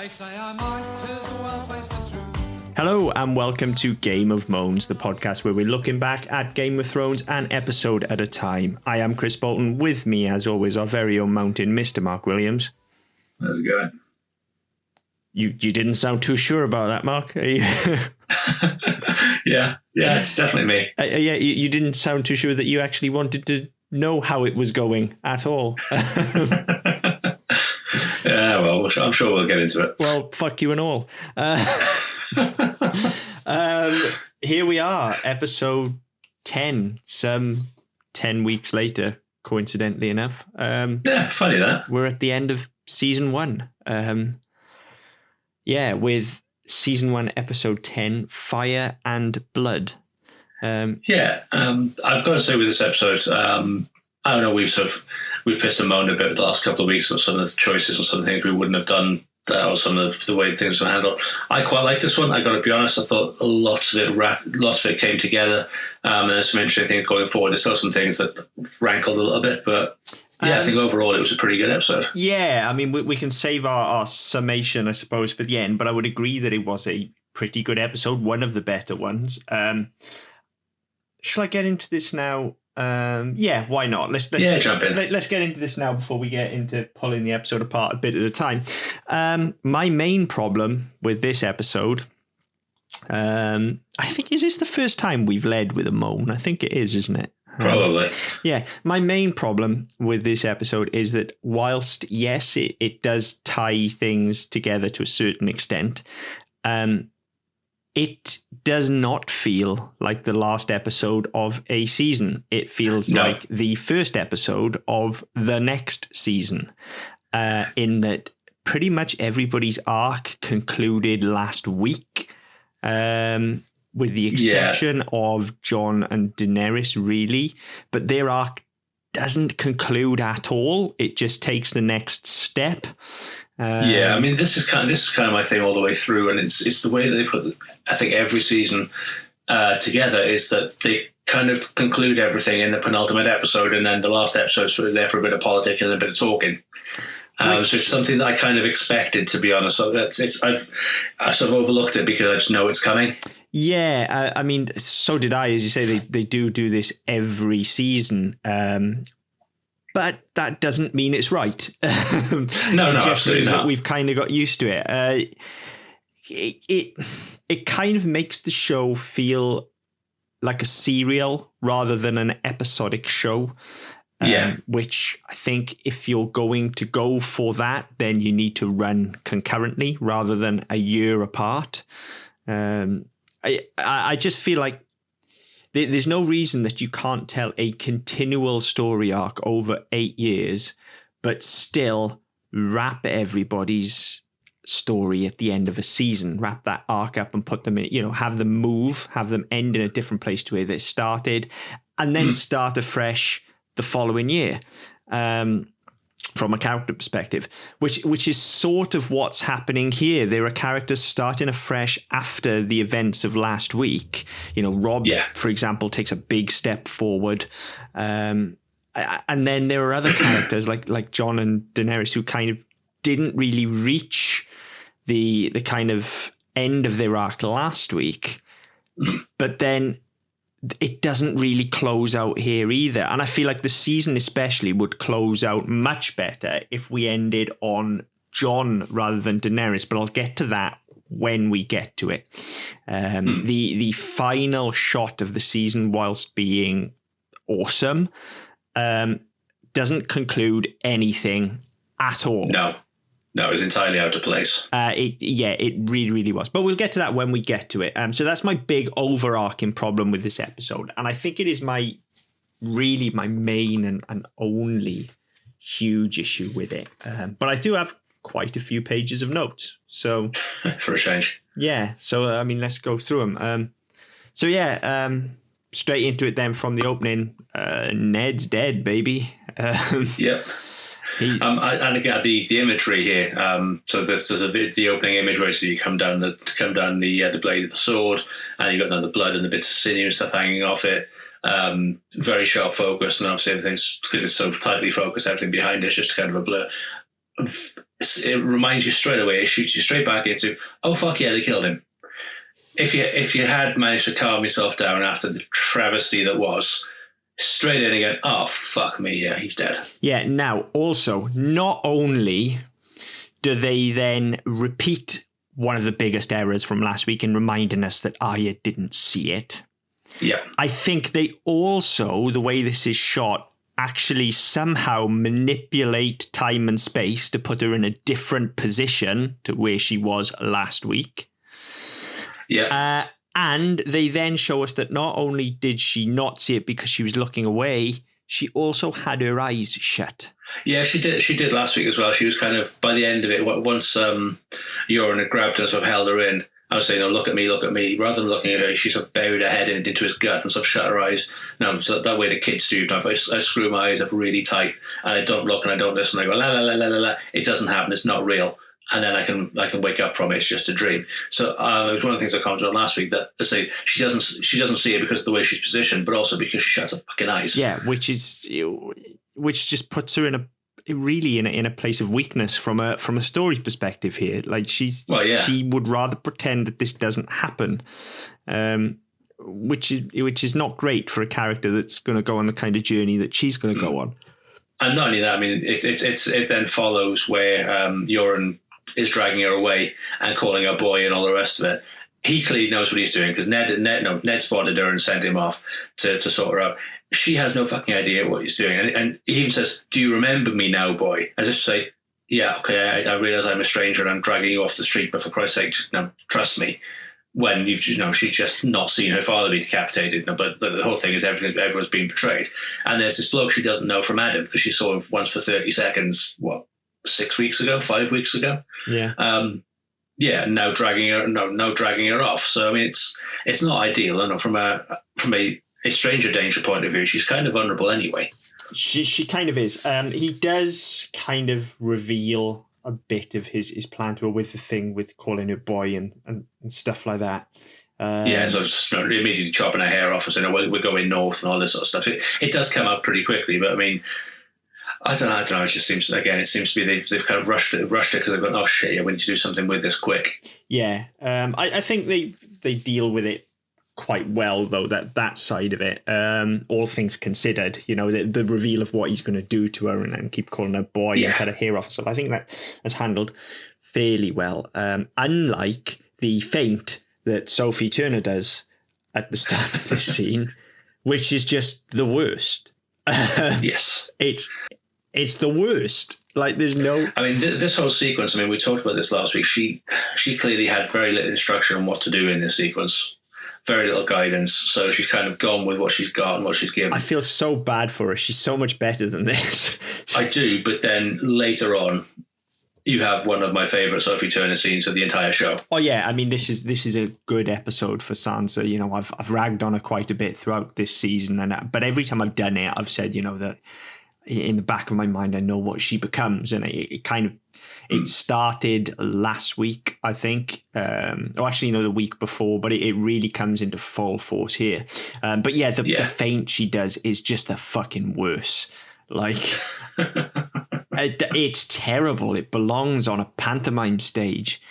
They say I might as well face the truth. Hello and welcome to Game of Moans, the podcast where we're looking back at Game of Thrones an episode at a time. I am Chris Bolton. With me, as always, our very own mountain, Mr. Mark Williams. How's it going? You didn't sound too sure about that, Mark. Are you... yeah, it's definitely me. Yeah, you didn't sound too sure that you actually wanted to know how it was going at all. Yeah, well, I'm sure we'll get into it. Well, fuck you and all. Here we are, episode 10, some 10 weeks later, coincidentally enough. Yeah, funny that. We're at the end of season 1. With season 1, episode 10, Fire and Blood. I've got to say with this episode, I don't know, we've pissed and moaned a bit the last couple of weeks about some of the choices or some of the things we wouldn't have done, or some of the way things were handled. I quite like this one. I got to be honest. I thought lots of it came together, and there's some interesting things going forward. There's still some things that rankled a little bit, but yeah, I think overall it was a pretty good episode. Yeah, I mean, we can save our summation, I suppose, for the end, but I would agree that it was a pretty good episode, one of the better ones. Shall I get into this now? Why not? Let's jump in. Let's get into this now before we get into pulling the episode apart a bit at a time. My main problem with this episode, I think, is this the first time we've led with a moan? I think it is, isn't it? Probably. My main problem with this episode is that whilst, yes, it does tie things together to a certain extent, it does not feel like the last episode of a season. It feels like the first episode of the next season, in that pretty much everybody's arc concluded last week, with the exception of Jon and Daenerys, really. But their arc doesn't conclude at all. It just takes the next step. I mean, this is kind of my thing all the way through, and it's the way that they put, I think, every season together, is that they kind of conclude everything in the penultimate episode, and then the last episode's sort of there for a bit of politic and a bit of talking. So it's something that I kind of expected, to be honest. So I've sort of overlooked it because I just know it's coming. Yeah, I mean, so did I. As you say, they do this every season. But that doesn't mean it's right. No, absolutely not. That we've kind of got used to it. It kind of makes the show feel like a serial rather than an episodic show. Which I think if you're going to go for that, then you need to run concurrently rather than a year apart. I just feel like there's no reason that you can't tell a continual story arc over 8 years, but still wrap everybody's story at the end of a season, wrap that arc up and put them in, have them end in a different place to where they started, and then start afresh the following year. From a character perspective, which is sort of what's happening here. There are characters starting afresh after the events of last week. Rob, for example, takes a big step forward. And then there are other characters like Jon and Daenerys who kind of didn't really reach the kind of end of their arc last week. But then it doesn't really close out here either. And I feel like the season especially would close out much better if we ended on Jon rather than Daenerys. But I'll get to that when we get to it. The final shot of the season, whilst being awesome, doesn't conclude anything at all. No, it was entirely out of place. It really, really was. But we'll get to that when we get to it. So that's my big overarching problem with this episode. And I think it is my main and only huge issue with it. But I do have quite a few pages of notes. So for a change. Yeah. So, I mean, let's go through them. Straight into it then from the opening. Ned's dead, baby. Yep. And again, the imagery here. So there's the opening image where you come down the blade of the sword, and you've got the blood and the bits of sinew and stuff hanging off it. Very sharp focus, and obviously everything's, because it's so tightly focused, everything behind it is just kind of a blur. it reminds you straight away. It shoots you straight back into, oh fuck yeah, they killed him. If you had managed to calm yourself down after the travesty that was, straight in again, oh fuck me, yeah, he's dead. Yeah. Now, also, not only do they then repeat one of the biggest errors from last week in reminding us that Arya didn't see it. Yeah. I think they also, the way this is shot, actually somehow manipulate time and space to put her in a different position to where she was last week. Yeah. And they then show us that not only did she not see it because she was looking away, she also had her eyes shut. Yeah, she did. She did last week as well. She was kind of, by the end of it, once Euron had grabbed her and sort of held her in, I was saying, "Oh, look at me, look at me." Rather than looking at her, she sort of buried her head into his gut and sort of shut her eyes. No, so that way the kids do. If I screw my eyes up really tight and I don't look and I don't listen, I go la la la la la la. It doesn't happen. It's not real. And then I can wake up from it. It's just a dream. So it was one of the things I commented on last week, that I say she doesn't see it because of the way she's positioned, but also because she shuts her fucking eyes. Yeah, which just puts her in a place of weakness from a story perspective here. Like she would rather pretend that this doesn't happen, which is not great for a character that's going to go on the kind of journey that she's going to go on. And not only that, I mean, it then follows where Euron is dragging her away and calling her boy and all the rest of it. He clearly knows what he's doing because Ned spotted her and sent him off to sort her out. She has no fucking idea what he's doing. And he even says, "Do you remember me now, boy?" As if to say, yeah, okay, I realise I'm a stranger and I'm dragging you off the street, but for Christ's sake, trust me. When she's just not seen her father be decapitated. But the whole thing is everyone's being betrayed. And there's this bloke she doesn't know from Adam because she saw him once for 30 seconds, 5 weeks ago? Yeah. Now dragging her off. So I mean, it's not ideal. I know from a stranger danger point of view, she's kind of vulnerable anyway. She kind of is. He does kind of reveal a bit of his plan to her with the thing with calling her boy and stuff like that. So just immediately chopping her hair off and saying, "We're going north" and all this sort of stuff. It does come out pretty quickly, but I mean, I don't know. It just seems to be they've kind of rushed it because they've gone, "Oh shit, yeah, we need to do something with this quick." Yeah, I think they deal with it quite well, though, that side of it, all things considered, the reveal of what he's going to do to her and keep calling her boy and cut her hair off. So I think that's handled fairly well, unlike the feint that Sophie Turner does at the start of this scene, which is just the worst. Yes, it's the worst. Like, there's no... I mean, this whole sequence, I mean, we talked about this last week. She clearly had very little instruction on what to do in this sequence. Very little guidance. So she's kind of gone with what she's got and what she's given. I feel so bad for her. She's so much better than this. I do, but then later on, you have one of my favourite Sophie Turner scenes of the entire show. Oh, yeah. I mean, this is a good episode for Sansa. I've ragged on her quite a bit throughout this season. But every time I've done it, I've said, that in the back of my mind, I know what she becomes. And it started last week, I think. The week before, but it really comes into full force here. But yeah, the feint she does is just the fucking worse. Like, it's terrible. It belongs on a pantomime stage.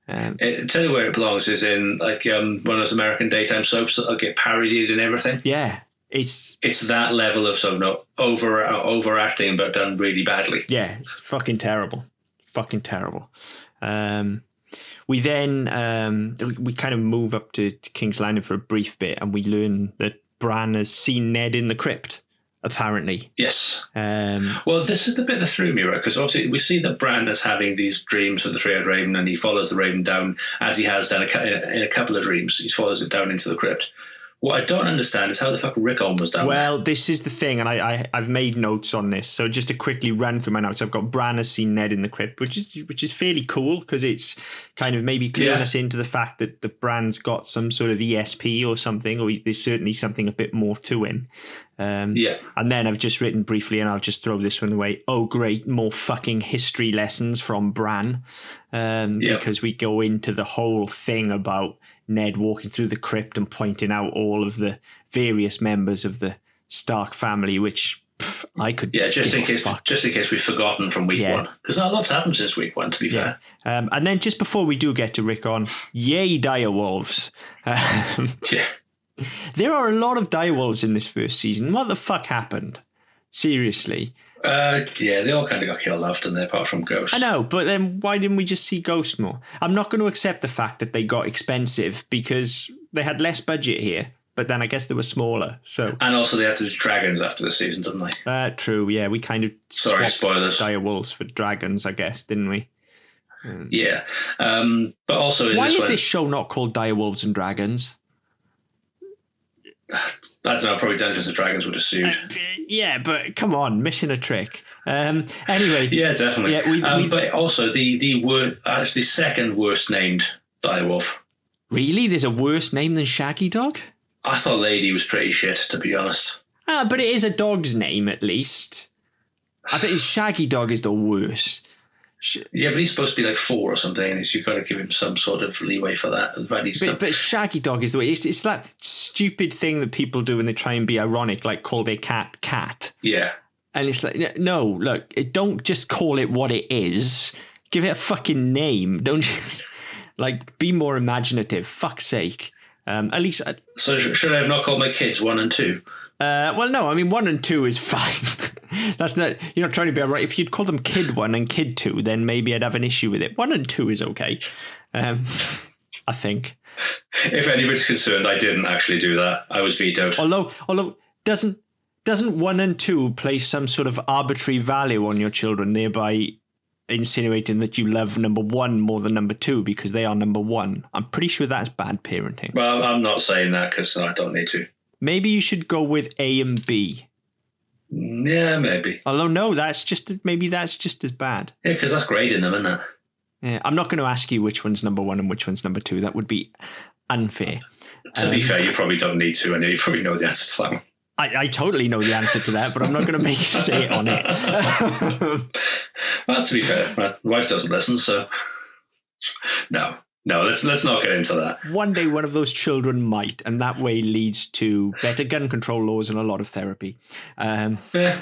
Tell you where it belongs is in one of those American daytime soaps that'll get parodied and everything. Yeah. It's that level of sort of overacting, but done really badly. Yeah, it's fucking terrible. Fucking terrible. We then we kind of move up to King's Landing for a brief bit, and we learn that Bran has seen Ned in the crypt, apparently. Yes. Well, this is the bit that threw me, right? Because obviously we see that Bran is having these dreams of the three-eyed raven, and he follows the raven down, as he has done in a couple of dreams. He follows it down into the crypt. What I don't understand is how the fuck Rickon was down there. This is the thing, and I've made notes on this. So just to quickly run through my notes, I've got Bran has seen Ned in the crypt, which is fairly cool because it's kind of maybe cluing us into the fact that the Bran's got some sort of ESP or something, or there's certainly something a bit more to him. And then I've just written briefly, and I'll just throw this one away. Oh, great, more fucking history lessons from Bran, because we go into the whole thing about Ned walking through the crypt and pointing out all of the various members of the Stark family, which I could. Yeah, just in case we've forgotten from week one, because not a lot's happened since week one. To be fair. And then just before we do get to Rickon, yay direwolves! Yeah, there are a lot of direwolves in this first season. What the fuck happened? Seriously. They all kind of got killed off, didn't they, apart from Ghost? I know, but then why didn't we just see Ghost more? I'm not going to accept the fact that they got expensive because they had less budget here, but then I guess they were smaller. So and also they had to do dragons after the season, didn't they? True, yeah. We kind of spoilers. Direwolves for dragons, I guess, didn't we? Yeah. But also... Why is this show not called Direwolves and Dragons? I don't know, probably Dungeons and Dragons would have sued. Yeah, but come on, missing a trick. Anyway. Yeah, definitely. Yeah, but also the second worst named direwolf. Really? There's a worse name than Shaggy Dog? I thought Lady was pretty shit, to be honest. But it is a dog's name, at least. I think Shaggy Dog is the worst. Yeah, but he's supposed to be like 4 or something, so you've got to give him some sort of leeway for that. But Shaggy Dog is the way. It's that stupid thing that people do when they try and be ironic, like call their cat Cat. Yeah. And it's like, no, look, don't just call it what it is. Give it a fucking name. Don't like be more imaginative. Fuck's sake. At least. So should I have not called my kids 1 and 2? Well, no. I mean, 1 and 2 is fine. That's not. You're not trying to be right. If you'd call them Kid 1 and Kid 2, then maybe I'd have an issue with it. 1 and 2 is okay. I think. If anybody's concerned, I didn't actually do that. I was vetoed. Although doesn't 1 and 2 place some sort of arbitrary value on your children, thereby insinuating that you love number 1 more than number 2 because they are number 1? I'm pretty sure that's bad parenting. Well, I'm not saying that because I don't need to. Maybe you should go with A and B. Yeah, maybe. Although no, maybe that's just as bad. Yeah, because that's grading them, isn't it? Yeah, I'm not going to ask you which one's number 1 and which one's number 2. That would be unfair. To be fair, you probably don't need to, and you probably know the answer to that one. I totally know the answer to that, but I'm not going to make you say it on it. Well, to be fair, my wife doesn't listen, so no, let's not get into that. One day, one of those children might, and that way leads to better gun control laws and a lot of therapy. Yeah.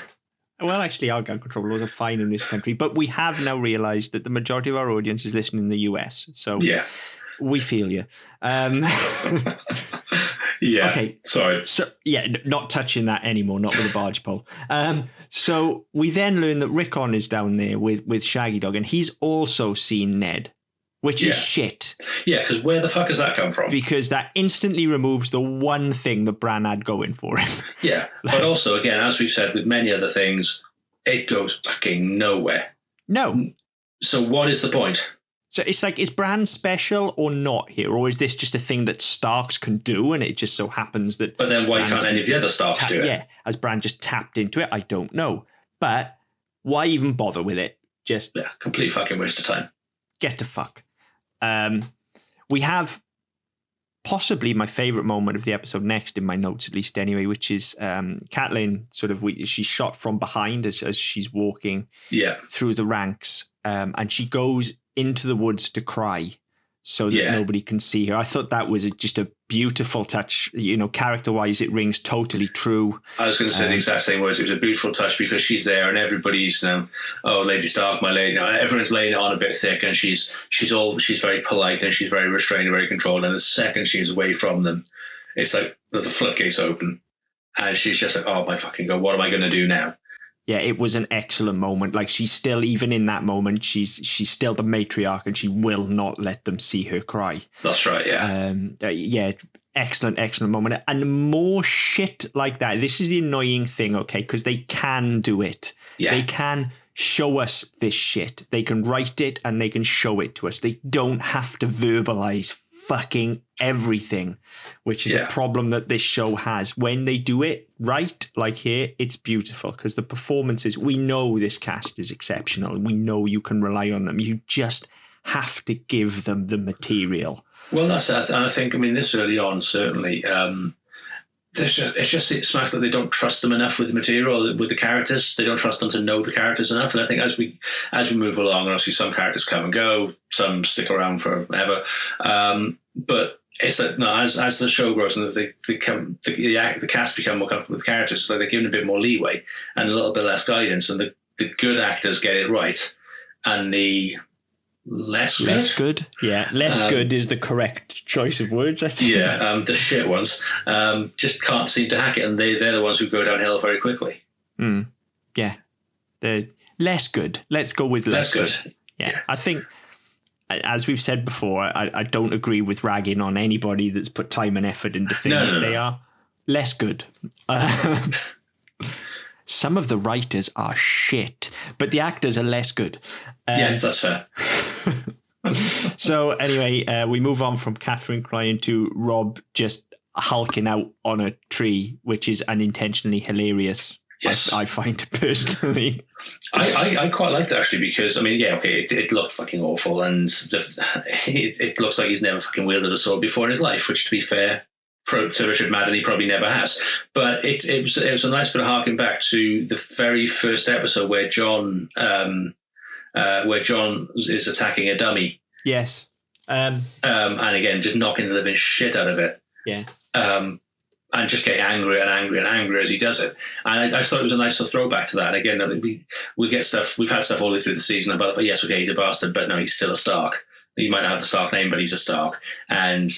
Well, actually, our gun control laws are fine in this country, but we have now realised that the majority of our audience is listening in the US. So yeah, we feel you. Yeah. Okay. Sorry. So yeah, not touching that anymore. Not with a barge pole. So we then learn that Rickon is down there with Shaggy Dog, and he's also seen Ned, which is shit. Yeah, because where the fuck has that come from? Because that instantly removes the one thing that Bran had going for him. Yeah, but also, again, as we've said with many other things, it goes fucking nowhere. No. So what is the point? So it's like, is Bran special or not here? Or is this just a thing that Starks can do and it just so happens that... But then why can't any of the other Starks do it? Yeah, as Bran just tapped into it, I don't know. But why even bother with it? Just... Yeah, complete fucking waste of time. Get to fuck. We have possibly my favourite moment of the episode next in my notes, at least anyway, which is Catelyn she's shot from behind as she's walking through the ranks, and she goes into the woods to cry so that nobody can see her. I thought that was just a beautiful touch. You know, character-wise, it rings totally true. I was going to say the exact same words. It was a beautiful touch because she's there and everybody's, oh, Lady Stark, my lady. Everyone's laying it on a bit thick, and she's very polite and she's very restrained and very controlled. And the second she's away from them, it's like the floodgates open, and she's just like, oh my fucking God, what am I going to do now? Yeah, it was an excellent moment. Like, she's still, even in that moment, she's still the matriarch, and she will not let them see her cry. That's right, yeah. Excellent moment. And more shit like that. This is the annoying thing, okay, because they can do it. Yeah. They can show us this shit. They can write it and they can show it to us. They don't have to verbalize fucking everything, which is a problem that this show has. When they do it right, like here, it's beautiful because the performances, we know this cast is exceptional. We know you can rely on them. You just have to give them the material. Well, that's it. And I think, this early on, certainly, it smacks that they don't trust them enough with the material, with the characters. They don't trust them to know the characters enough. And I think as we move along, and obviously some characters come and go, some stick around forever. But it's like, no, as the show grows and the cast become more comfortable with characters, so they're given a bit more leeway and a little bit less guidance, and the good actors get it right, and the less good, good is the correct choice of words, I think. The shit ones just can't seem to hack it, and they're the ones who go downhill very quickly. The less good. Let's go with less good. Yeah, I think, as we've said before, I don't agree with ragging on anybody that's put time and effort into things. They are less good. Some of the writers are shit, but the actors are less good. That's fair. So anyway, we move on from Catherine crying to Rob just hulking out on a tree, which is unintentionally hilarious. Yes, I find it personally. I quite liked it actually, because I mean, it looked fucking awful, and it looks like he's never fucking wielded a sword before in his life. Which, to be fair, to Richard Madden, he probably never has. But it was a nice bit of harking back to the very first episode where John is attacking a dummy. Yes. And again, just knocking the living shit out of it. Yeah. And just getting angrier and angrier and angrier as he does it. And I thought it was a nice little throwback to that. And again, we get stuff, we've had stuff all the way through the season about, yes, okay, he's a bastard, but no, he's still a Stark. He might not have the Stark name, but he's a Stark. And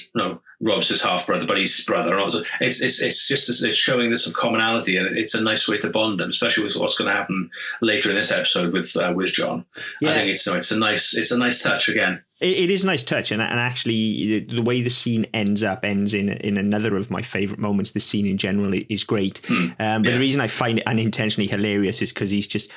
Rob's his half brother, but he's his brother. And also, it's showing this sort of commonality, and it's a nice way to bond them, especially with what's going to happen later in this episode with John. Yeah. I think it's a nice touch again. It is a nice touch, and actually the way the scene ends in another of my favourite moments. The scene in general is great, but the reason I find it unintentionally hilarious is because he's just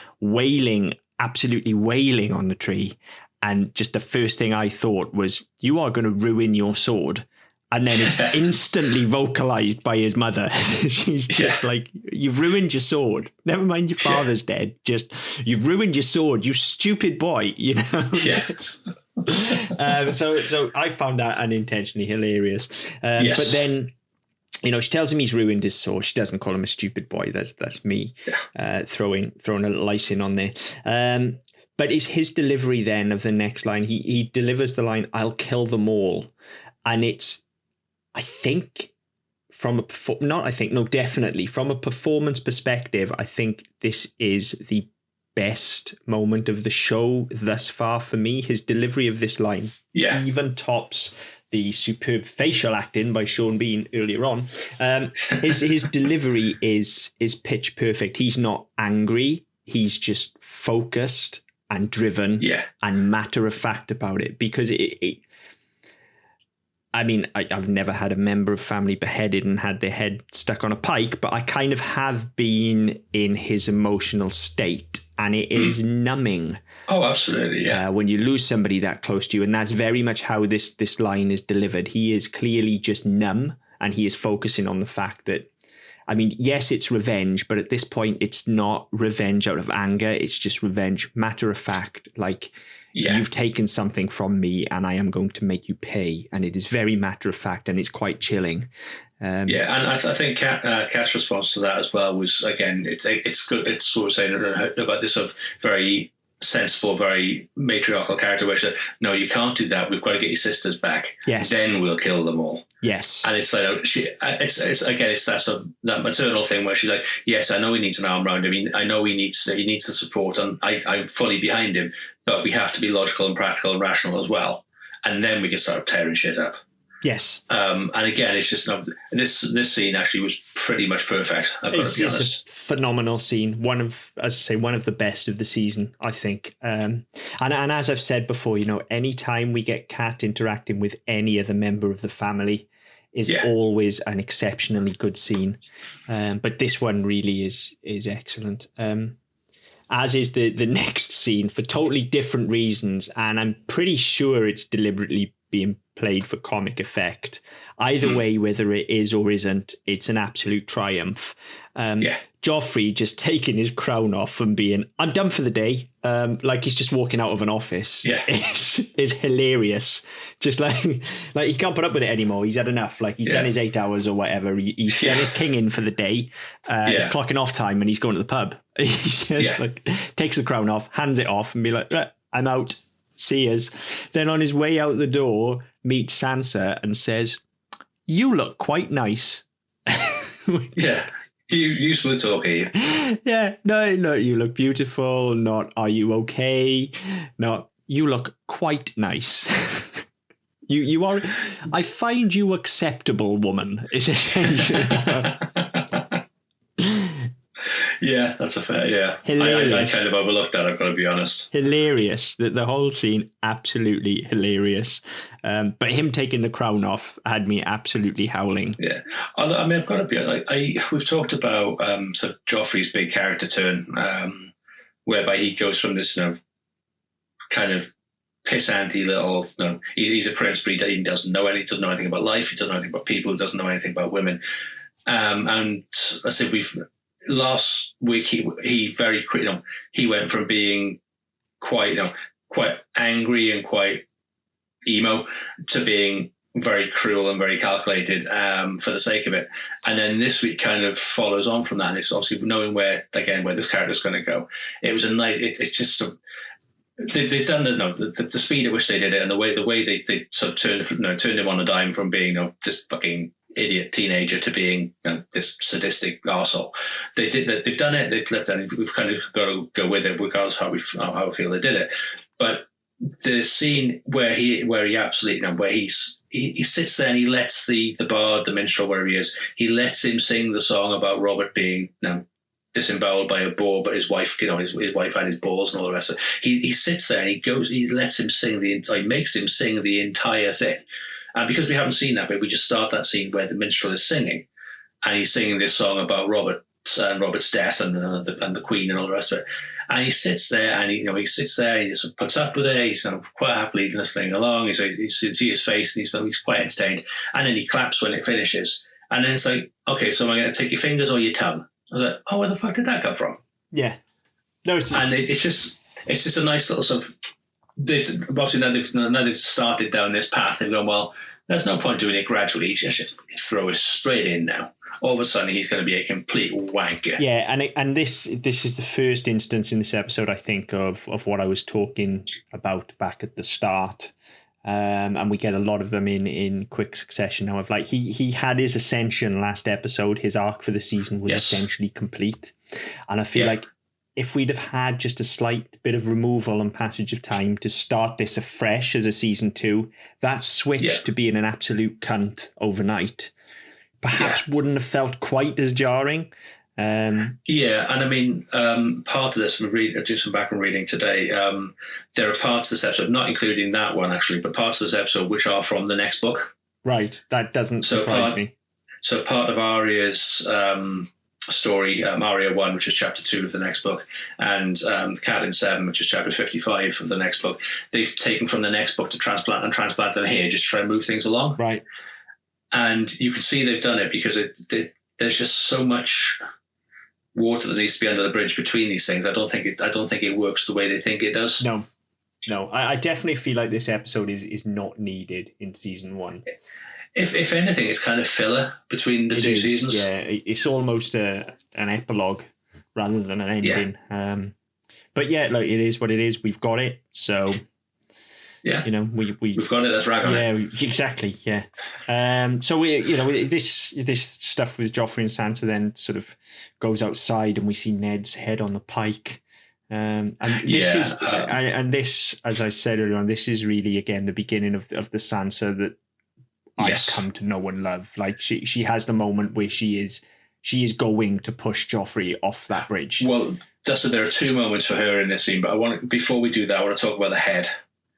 absolutely wailing on the tree, and just the first thing I thought was, "You are going to ruin your sword." And then it's instantly vocalized by his mother. She's just like, "You've ruined your sword. Never mind your father's dead. Just, you've ruined your sword, you stupid boy." You know? Yeah. So I found that unintentionally hilarious. But then, she tells him he's ruined his sword. She doesn't call him a stupid boy. That's me throwing a little icing on there. But it's his delivery then of the next line. He delivers the line, "I'll kill them all." And it's, I think, definitely from a performance perspective, I think this is the best moment of the show thus far for me. His delivery of this line even tops the superb facial acting by Sean Bean earlier on. His delivery is pitch perfect. He's not angry. He's just focused and driven and matter of fact about it, because I've never had a member of family beheaded and had their head stuck on a pike, but I kind of have been in his emotional state, and it is numbing. Oh, absolutely, yeah. When you lose somebody that close to you, and that's very much how this line is delivered. He is clearly just numb, and he is focusing on the fact that, yes, it's revenge, but at this point, it's not revenge out of anger. It's just revenge, matter of fact, like, you've taken something from me and I am going to make you pay. And it is very matter of fact, and it's quite chilling. And I think Kat's response to that as well was, again, it's good. It's sort of saying about this sort of very sensible, very matriarchal character where she said, "No, you can't do that. We've got to get your sisters back. Yes. Then we'll kill them all." Yes. And it's like, it's that sort of, that maternal thing where she's like, "Yes, I know he needs an arm around him. I know he needs the support, and I'm fully behind him. But we have to be logical and practical and rational as well, and then we can start tearing shit up." Yes. And again, it's just this scene actually was pretty much perfect. I've got to be honest. It's a phenomenal scene. One of the best of the season, I think. And as I've said before, any time we get Kat interacting with any other member of the family is always an exceptionally good scene. But this one really is excellent. As is the next scene, for totally different reasons, and I'm pretty sure it's deliberately being played for comic effect. Either way, whether it is or isn't, it's an absolute triumph. Joffrey just taking his crown off and being, "I'm done for the day," like he's just walking out of an office. Is hilarious. Just like he can't put up with it anymore. He's had enough. Like he's done his 8 hours or whatever. He's done his king in for the day. It's clocking off time and he's going to the pub. He just takes the crown off, hands it off, and be like, "I'm out. See yous." Then on his way out the door, meets Sansa and says, you look quite nice. Yeah. You smooth talk, are you? Yeah, no, you look beautiful. Not, are you okay? No, you look quite nice. You are. I find you acceptable, woman. Is essentially. Yeah, that's a fair. Yeah, I kind of overlooked that. I've got to be honest. Hilarious. The whole scene, absolutely hilarious. But him taking the crown off had me absolutely howling. Yeah, I mean, I've got to be like, we've talked about sort of Joffrey's big character turn, whereby he goes from this, kind of pissanty little, he's a prince, but he doesn't know anything about life. He doesn't know anything about people. He doesn't know anything about women. And I said last week he very, he went from being quite angry and quite emo to being very cruel and very calculated for the sake of it. And then this week kind of follows on from that. And it's obviously knowing where this character is going to go. It was a night. It's just they've done the speed at which they did it, and the way they sort of turned him on a dime from being this fucking idiot teenager to being this sadistic arsehole. They've done it. They've left it. We've kind of got to go with it, regardless of how we feel they did it. But the scene where he absolutely where he sits there and he lets the bard, the minstrel, wherever he is, he lets him sing the song about Robert being disemboweled by a boar, but his wife, his wife had his balls and all the rest of it. He sits there and he lets him sing he makes him sing the entire thing. And because we haven't seen that bit, we just start that scene where the minstrel is singing, and he's singing this song about Robert and Robert's death and the Queen and all the rest of it. And he sits there and he sits there and he just puts up with it. He's quite happily listening along. You see his face and he's quite entertained. And then he claps when it finishes. And then it's like, okay, so am I going to take your fingers or your tongue? I was like, oh, where the fuck did that come from? Yeah. No, it's just a nice little sort of. Obviously now they've started down this path. They've gone, well, there's no point doing it gradually. You just throw it straight in now. All of a sudden, he's going to be a complete wanker. Yeah, and this is the first instance in this episode, I think, of what I was talking about back at the start. And we get a lot of them in quick succession now. Of like he had his ascension last episode. His arc for the season was essentially complete, and I feel like if we'd have had just a slight bit of removal and passage of time to start this afresh as a season 2, that switch to being an absolute cunt overnight perhaps wouldn't have felt quite as jarring. And I mean, part of this, from doing some background reading today, there are parts of this episode, not including that one actually, but parts of this episode which are from the next book. Right, that doesn't surprise me. So part of Arya's story, Arya 1, which is chapter 2 of the next book, and Catelyn 7, which is chapter 55 of the next book, they've taken from the next book to transplant them here, just to try and move things along. Right. And you can see they've done it because there's just so much water that needs to be under the bridge between these things. I don't think it works the way they think it does. No. I definitely feel like this episode is not needed in season 1. If anything, it's kind of filler between the two seasons. Yeah, it's almost an epilogue rather than an ending. Yeah. But yeah, like, it is what it is. We've got it, so yeah, we've got it. Let's rag on it. Yeah, exactly. Yeah. So this stuff with Joffrey and Sansa then sort of goes outside, and we see Ned's head on the pike. And this, as I said earlier on, this is really again the beginning of the Sansa that I've come to know and love. Like she has the moment where she is going to push Joffrey off that bridge. Well, there are 2 moments for her in this scene, but before we do that, I want to talk about the head,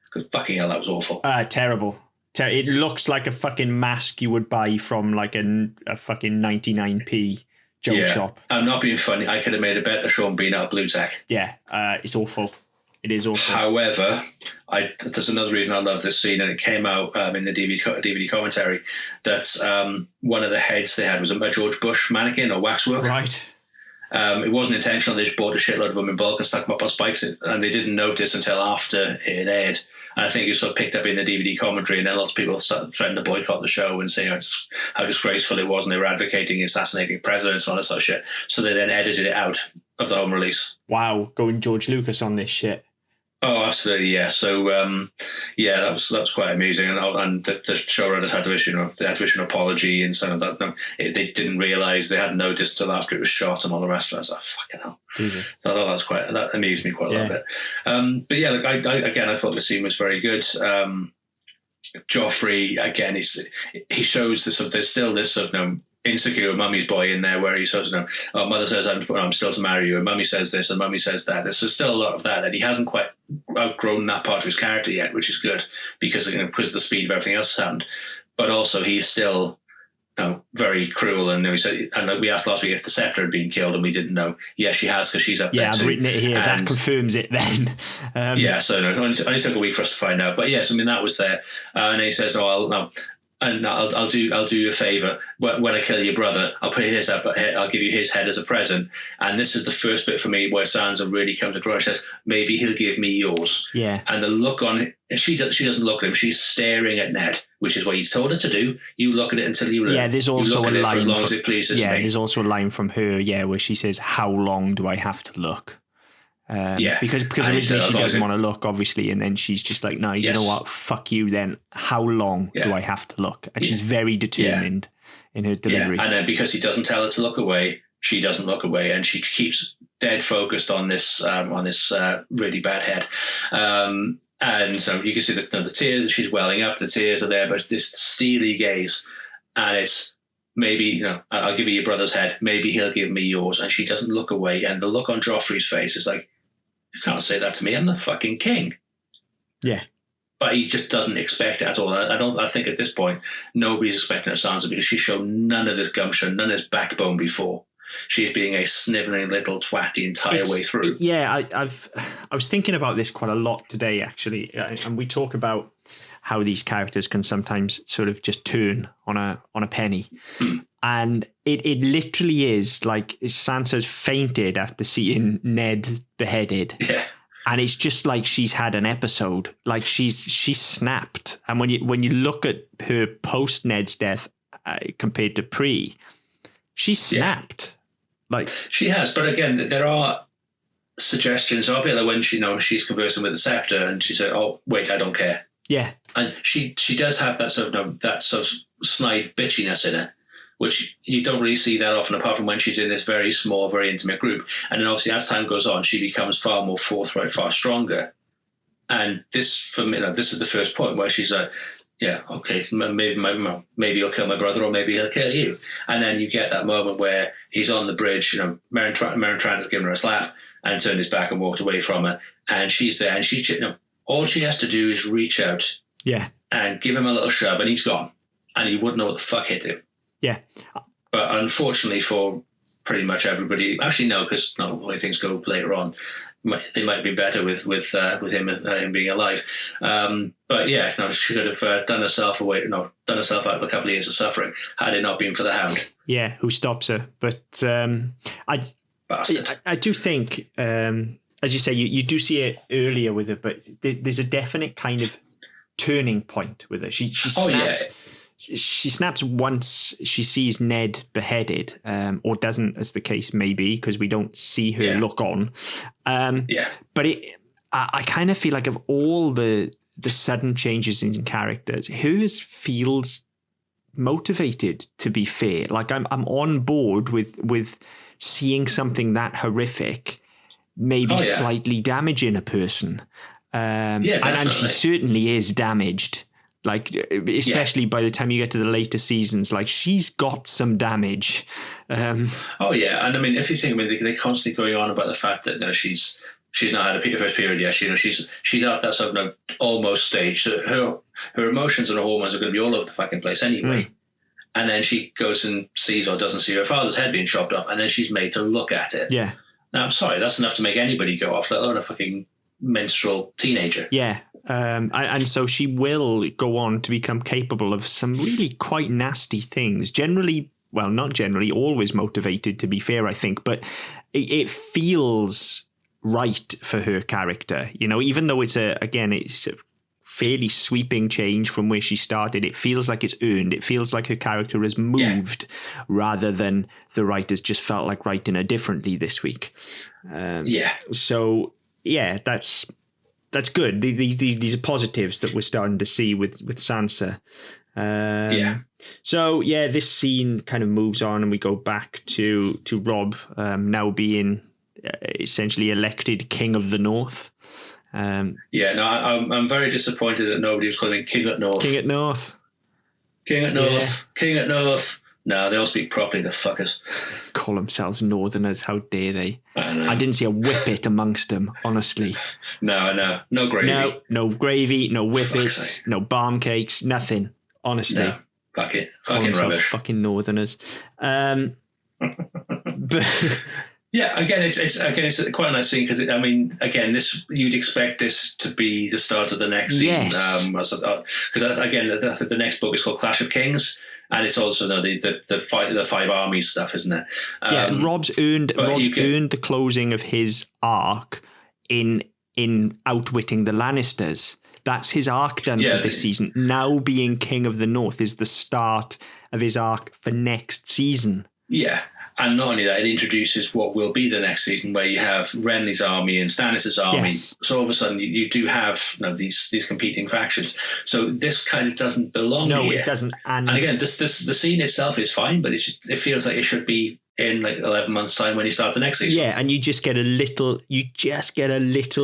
because fucking hell, that was awful. Terrible. It looks like a fucking mask you would buy from like a fucking 99p joke shop. I'm not being funny. I could have made a better Sean Bean out of Blue Tech. Yeah, it's awful. It is awful. However, there's another reason I love this scene, and it came out in the DVD commentary, that one of the heads they had was a George Bush mannequin or waxwork. Right. It wasn't intentional. They just bought a shitload of them in bulk and stuck them up on spikes, and they didn't notice until after it aired. And I think it sort of picked up in the DVD commentary, and then lots of people started threatening to boycott the show and saying how disgraceful it was, and they were advocating assassinating presidents and all that sort of shit. So they then edited it out of the home release. Wow, going George Lucas on this shit. Oh, absolutely, yeah. So, yeah, that was quite amusing, and the showrunners had to issue an apology and some of that. No, they didn't realise, they hadn't noticed till after it was shot and all the rest of it. I was like, fucking hell. Jesus. That amused me quite a little bit. But yeah, I thought the scene was very good. Joffrey again, he shows this. There's still this sort of insecure mummy's boy in there, where he says, oh, mother says I'm still to marry you, and mummy says this, and mummy says that. There's still a lot of that he hasn't quite outgrown that part of his character yet, which is good because because of the speed of everything else that's happened. But also he's still very cruel, and we asked last week if the scepter had been killed, and we didn't know. Yes, she has, because she's up there too. Yeah, I've written it here. That confirms it then. So it only took a week for us to find out. But yes, I mean, that was there. And he says, I'll do you a favour. When I kill your brother, I'll put his up. I'll give you his head as a present. And this is the first bit for me where Sansa really comes across. She says, maybe he'll give me yours. Yeah. And the look on it, she doesn't look at him. She's staring at Ned, which is what he's told her to do. You look at it until you learn. Yeah, there's also you look a at line it for as long as it pleases me. Yeah, there's also a line from her, where she says, "How long do I have to look?" Because originally she doesn't want to look, obviously, and then she's just like, no, you know what, fuck you then. How long do I have to look? And she's very determined in her delivery. And then because he doesn't tell her to look away, she doesn't look away, and she keeps dead focused on this really bad head. And so you can see the tears, she's welling up, the tears are there, but this steely gaze, and it's, maybe, I'll give you your brother's head, maybe he'll give me yours. And she doesn't look away, and the look on Joffrey's face is like, you can't say that to me. I'm the fucking king. Yeah. But he just doesn't expect it at all. I think at this point, nobody's expecting Sansa, because she's shown none of this gumption, none of this backbone before. She's being a snivelling little twat the entire way through. Yeah, I was thinking about this quite a lot today, actually. And we talk about how these characters can sometimes sort of just turn on a penny. And it literally is like Sansa's fainted after seeing Ned beheaded. Yeah. And it's just like she's had an episode. Like she's snapped. And when you look at her post Ned's death compared to pre, she's snapped. Like she has, but again, there are suggestions of it. Like when she's conversing with the scepter, and she said, "Oh, wait, I don't care." Yeah, and she does have that sort of snide bitchiness in her, which you don't really see that often, apart from when she's in this very small, very intimate group. And then obviously as time goes on, she becomes far more forthright, far stronger. And this, for me, this is the first point where she's like, yeah, okay, maybe he'll kill my brother, or maybe he'll kill you. And then you get that moment where he's on the bridge, Meryn Trant has given her a slap and turned his back and walked away from her. And she's there, and she, all she has to do is reach out, and give him a little shove, and he's gone, and he wouldn't know what the fuck hit him. Yeah, but unfortunately for pretty much everybody, actually no, because the way things go later on, they might be better with him being alive. But yeah, she could have done herself out of a couple of years of suffering had it not been for the Hound. Yeah, who stops her? But I do think. As you say, you do see it earlier with her, but there's a definite kind of turning point with her. She snaps. She snaps once she sees Ned beheaded, or doesn't, as the case may be, because we don't see her look on. But I kind of feel like of all the sudden changes in characters, hers feels motivated. To be fair, like I'm on board with seeing something that horrific maybe slightly damaging a person. And she certainly is damaged. Like, especially by the time you get to the later seasons, like she's got some damage. And I mean, if you think, they're constantly going on about the fact that she's not had a first period yet. She's at that sort of almost stage. So her emotions and her hormones are going to be all over the fucking place anyway. And then she goes and sees or doesn't see her father's head being chopped off, and then she's made to look at it. Yeah. Now, I'm sorry, that's enough to make anybody go off, let alone a fucking menstrual teenager. Yeah. And so she will go on to become capable of some really quite nasty things. Generally, well, not generally, always motivated, to be fair, I think. But it feels right for her character, even though it's a fairly sweeping change from where she started. It feels like it's earned. It feels like her character has moved rather than the writers just felt like writing her differently this week. So, yeah, that's that's good. These are positives that we're starting to see with Sansa. So this scene kind of moves on, and we go back to Robb now being essentially elected King of the North. I'm very disappointed that nobody was calling him King at North. King at North. King at North. Yeah. King at North. No, they all speak properly, the fuckers. Call themselves Northerners. How dare they? I didn't see a whippet amongst them, honestly. No. No gravy. No gravy, no whippets, no barm cakes, nothing. Honestly. No. Fuck it. Fucking rubbish. Fucking Northerners. But yeah, again, it's quite a nice scene because this you'd expect this to be the start of the next season. Because the next book is called Clash of Kings, and it's also the five armies stuff, isn't it? Robb's earned the closing of his arc in outwitting the Lannisters. That's his arc done for this season. Now being King of the North is the start of his arc for next season. Yeah. And not only that, it introduces what will be the next season, where you have Renly's army and Stannis' army. Yes. So all of a sudden, you do have these competing factions. So this kind of doesn't belong here. No, it doesn't. And again, the scene itself is fine, but it feels like it should be in like 11 months' time when you start the next season. Yeah, and you just get a little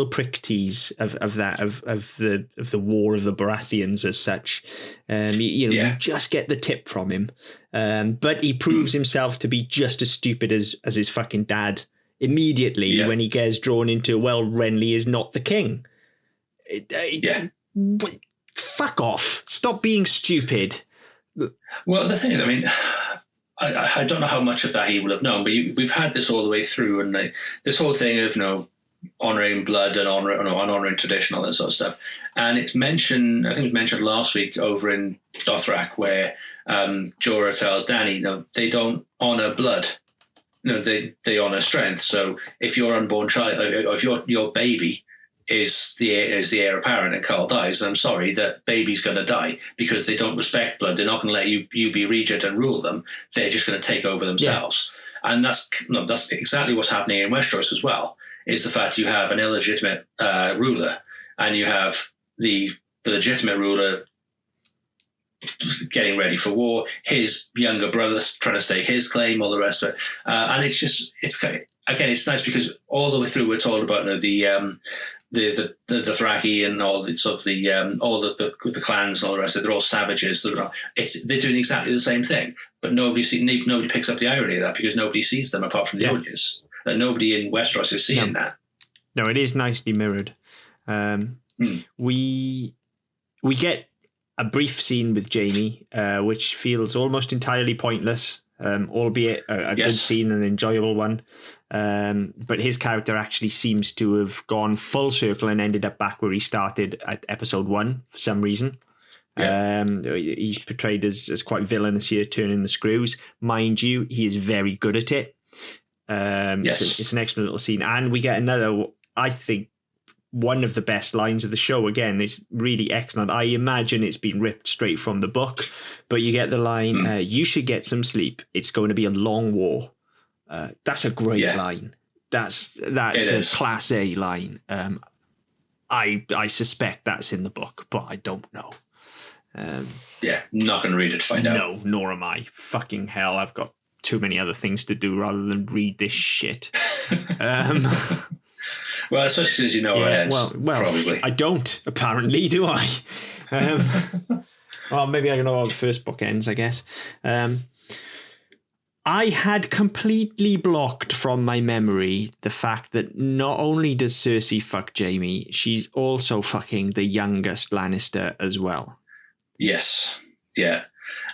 prick tease of the War of the Baratheons as such. You just get the tip from him. But he proves himself to be just as stupid as his fucking dad immediately when he gets drawn into, Renly is not the king. Fuck off. Stop being stupid. Well, the thing is, I don't know how much of that he will have known, but we've had this all the way through, and this whole thing of honouring blood and honouring tradition, all that sort of stuff. And it's mentioned, I think it was mentioned last week over in Dothrak, where Jorah tells Dany, they don't honour blood. They honour strength. So if your unborn child, if your baby is the heir apparent and Carl dies, I'm sorry, that baby's going to die because they don't respect blood. They're not going to let you be regent and rule them. They're just going to take over themselves. Yeah. And that's exactly what's happening in Westeros as well, is the fact you have an illegitimate ruler, and you have the legitimate ruler getting ready for war, his younger brother trying to stake his claim, all the rest of it. And it's nice because all the way through we're told about the Dothraki and all the sort of the clans and all the rest of it. They're all savages. They're doing exactly the same thing, but nobody picks up the irony of that because nobody sees them apart from the audience. And nobody in Westeros is seeing that. No, it is nicely mirrored. We get a brief scene with Jaime, which feels almost entirely pointless. Albeit a good scene, an enjoyable one. But his character actually seems to have gone full circle and ended up back where he started at episode 1 for some reason. Yeah. He's portrayed as quite villainous here, turning the screws. Mind you, he is very good at it. It's an excellent little scene. And we get another, I think, one of the best lines of the show. Again, it's really excellent. I imagine it's been ripped straight from the book, but you get the line, you should get some sleep. It's going to be a long war. That's a great line. That's a class A line. I suspect that's in the book, but I don't know. Not going to read it to find out. No, nor am I. Fucking hell, I've got too many other things to do rather than read this shit. Well, especially as you know it ends. Well, probably. I don't, apparently, do I? Well, maybe I know how the first book ends, I guess. I had completely blocked from my memory the fact that not only does Cersei fuck Jaime, she's also fucking the youngest Lannister as well. Yes. Yeah.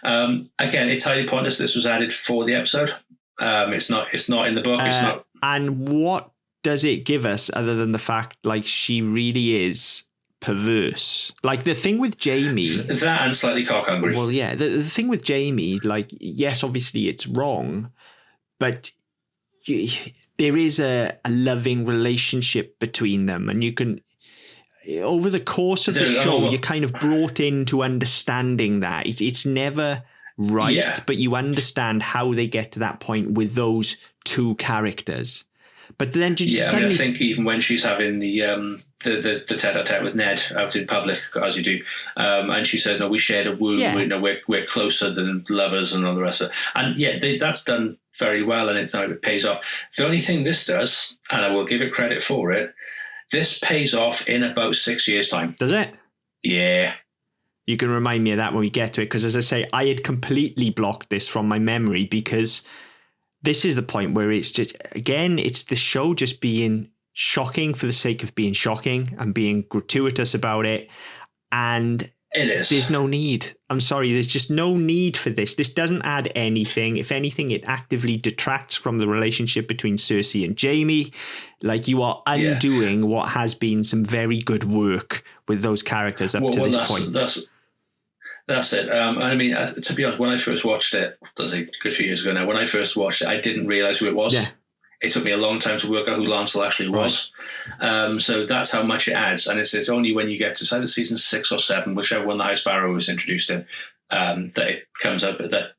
Again, it's highly pointless this was added for the episode. It's not in the book. It's not. And what does it give us other than the fact she really is perverse? The thing with Jaime, that and slightly cock hungry. Well, yeah, the thing with Jaime, yes, obviously it's wrong, but there is a loving relationship between them, and you can, over the course of the show, you're kind of brought into understanding that it's never right, but you understand how they get to that point with those two characters. But then did you I suddenly... think even when she's having the tete-a-tete with Ned out in public, as you do, and she says, "No, we shared a wound. Yeah. We're closer than lovers," and all the rest of it. And that's done very well, and it pays off. The only thing this does, and I will give it credit for it, this pays off in about 6 years' time. Does it? Yeah. You can remind me of that when we get to it, because as I say, I had completely blocked this from my memory, because this is the point where it's just, again, it's the show just being shocking for the sake of being shocking and being gratuitous about it. And it is. There's no need. I'm sorry. There's just no need for this. This doesn't add anything. If anything, it actively detracts from the relationship between Cersei and Jaime. Like, you are undoing what has been some very good work with those characters up to this point. That's it. I mean, to be honest, when I first watched it, that's a good few years ago now, when I first watched it, I didn't realise who it was. Yeah. It took me a long time to work out who Lancel actually was. Right. So that's how much it adds. And it's only when you get to either season 6 or 7, whichever one the High Sparrow was introduced in, that it comes up, that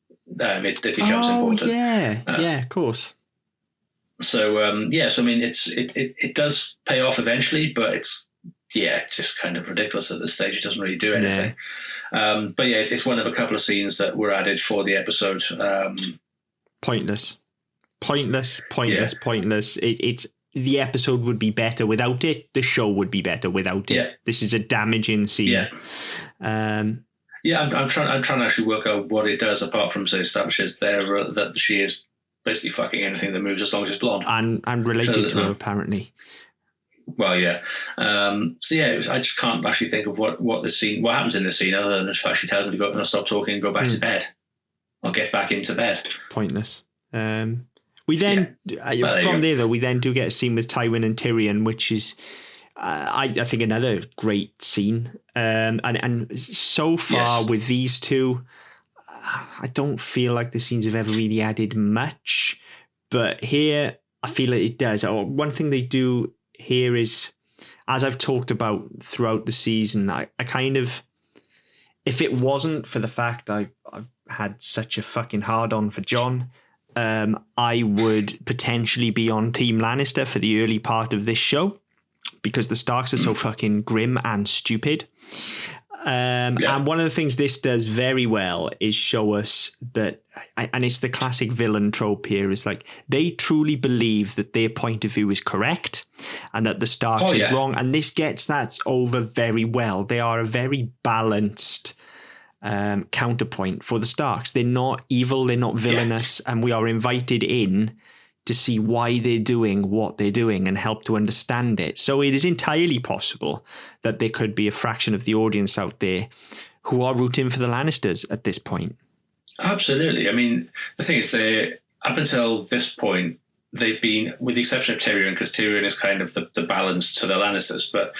it becomes important. Yeah, of course. So, so I mean, it does pay off eventually, but it's just kind of ridiculous at this stage. It doesn't really do anything. Yeah. But it's one of a couple of scenes that were added for the episode. Pointless. It's the episode would be better without it. The show would be better without it. Yeah. This is a damaging scene. Yeah. I'm trying to actually work out what it does apart from say establishes there that she is basically fucking anything that moves as long as it's blonde and related to him apparently. Well, yeah. I just can't actually think of what happens in this scene other than the fact she tells him to go and stop talking and go back to bed or get back into bed. Pointless. We then from there though we then do get a scene with Tywin and Tyrion, which is I think another great scene. And so far with these two, I don't feel like the scenes have ever really added much, but here I feel like it does. One thing they do here is, as I've talked about throughout the season, I kind of, if it wasn't for the fact I've had such a fucking hard on for Jon, I would potentially be on Team Lannister for the early part of this show because the Starks are so fucking grim and stupid. And one of the things this does very well is show us that, and it's the classic villain trope here, is like they truly believe that their point of view is correct and that the Starks is wrong. And this gets that over very well. They are a very balanced counterpoint for the Starks. They're not evil, they're not villainous, and we are invited in to see why they're doing what they're doing and help to understand it. So it is entirely possible that there could be a fraction of the audience out there who are rooting for the Lannisters at this point. Absolutely. I mean, the thing is, up until this point, they've been, with the exception of Tyrion, because Tyrion is kind of the balance to the Lannisters, but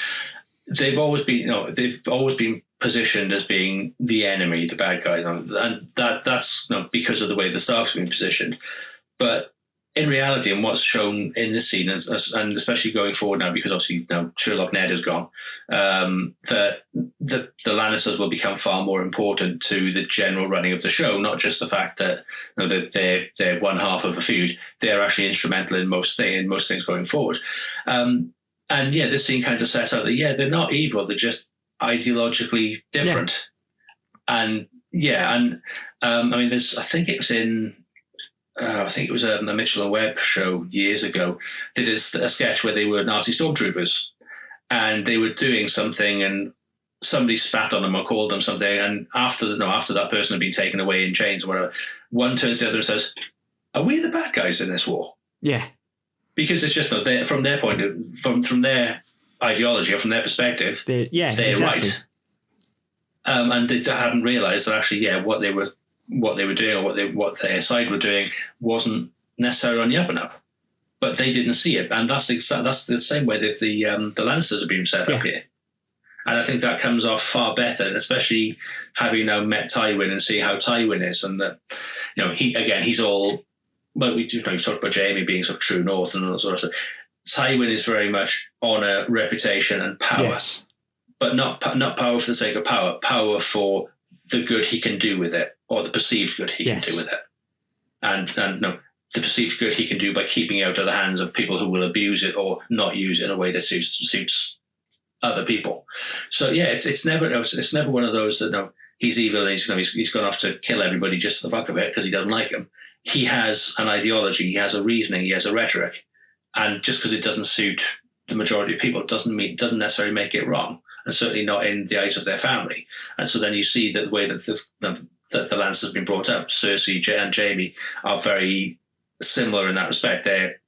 they've always been positioned as being the enemy, the bad guy, and that's because of the way the Starks have been positioned. But in reality, and what's shown in this scene, and especially going forward now, because obviously now Sherlock Ned is gone, that the Lannisters will become far more important to the general running of the show, not just the fact that that they're one half of a feud. They're actually instrumental in most things going forward. This scene kind of sets out that they're not evil; they're just ideologically different. Yeah. I mean, there's, I think it was a Mitchell and Webb show years ago. They did a sketch where they were Nazi stormtroopers and they were doing something and somebody spat on them or called them something. And after that person had been taken away in chains or whatever, one turns to the other and says, "Are we the bad guys in this war?" Yeah. Because it's just from their point of from their ideology or from their perspective, they're exactly right. And they hadn't realised that actually, what they were doing or what their side were doing wasn't necessarily on the up and up, but they didn't see it, and that's the same way that the Lannisters have been set up here, and I think that comes off far better, especially having now met Tywin and seeing how Tywin is, and that he's all. Well, we talked about Jaime being sort of true north and all that sort of stuff. Tywin is very much honour, reputation, and power, but not power for the sake of power. Power for the good he can do with it, or the perceived good he can do with it. And the perceived good he can do by keeping it out of the hands of people who will abuse it or not use it in a way that suits other people. So yeah, it's never one of those that he's evil and he's gone off to kill everybody just for the fuck of it because he doesn't like them. He has an ideology, he has a reasoning, he has a rhetoric, and just because it doesn't suit the majority of people doesn't necessarily make it wrong, and certainly not in the eyes of their family. And so then you see that the way that the Lancers have been brought up, Cersei and Jaime, are very similar in that respect. Their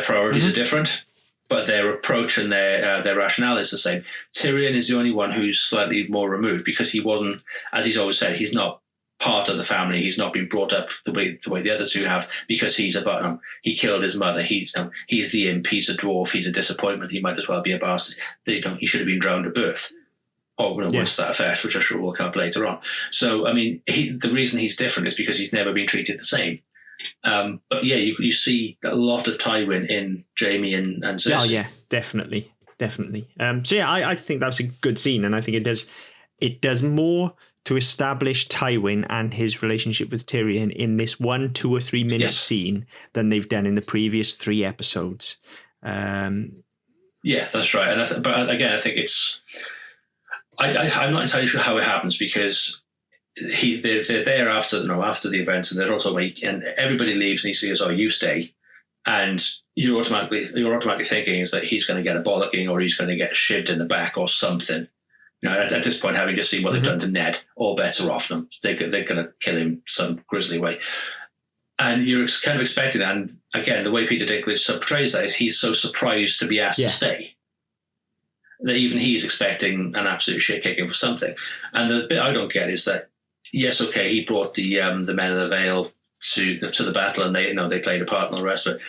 priorities are different, but their approach and their rationale is the same. Tyrion is the only one who's slightly more removed because he wasn't, as he's always said, he's not part of the family. He's not been brought up the way the other two have because he's he killed his mother. He's the imp. He's a dwarf. He's a disappointment. He might as well be a bastard. He should have been drowned at birth, or worse to that effect, which I'm sure we'll come up later on. So I mean, the reason he's different is because he's never been treated the same. But yeah, you see a lot of Tywin in Jaime and Cersei. Oh yeah, definitely. So yeah, I think that's a good scene, and I think it does more to establish Tywin and his relationship with Tyrion in this 1, 2 or 3 minute scene than they've done in the previous 3 episodes. Yeah, that's right. But again, I think it's. I'm not entirely sure how it happens because they're there after the event, and they're also and everybody leaves, and he says, "Oh, you stay," and you're automatically thinking is that he's going to get a bollocking or he's going to get shivved in the back or something. At this point, having just seen what they've done to Ned, all bets are off them. They're going to kill him some grisly way. And you're kind of expecting that. And again, the way Peter Dinklage portrays that is he's so surprised to be asked to stay that even he's expecting an absolute shit kicking for something. And the bit I don't get is that, yes, okay, he brought the Men of the Vale to the battle and they played a part in all the rest of it.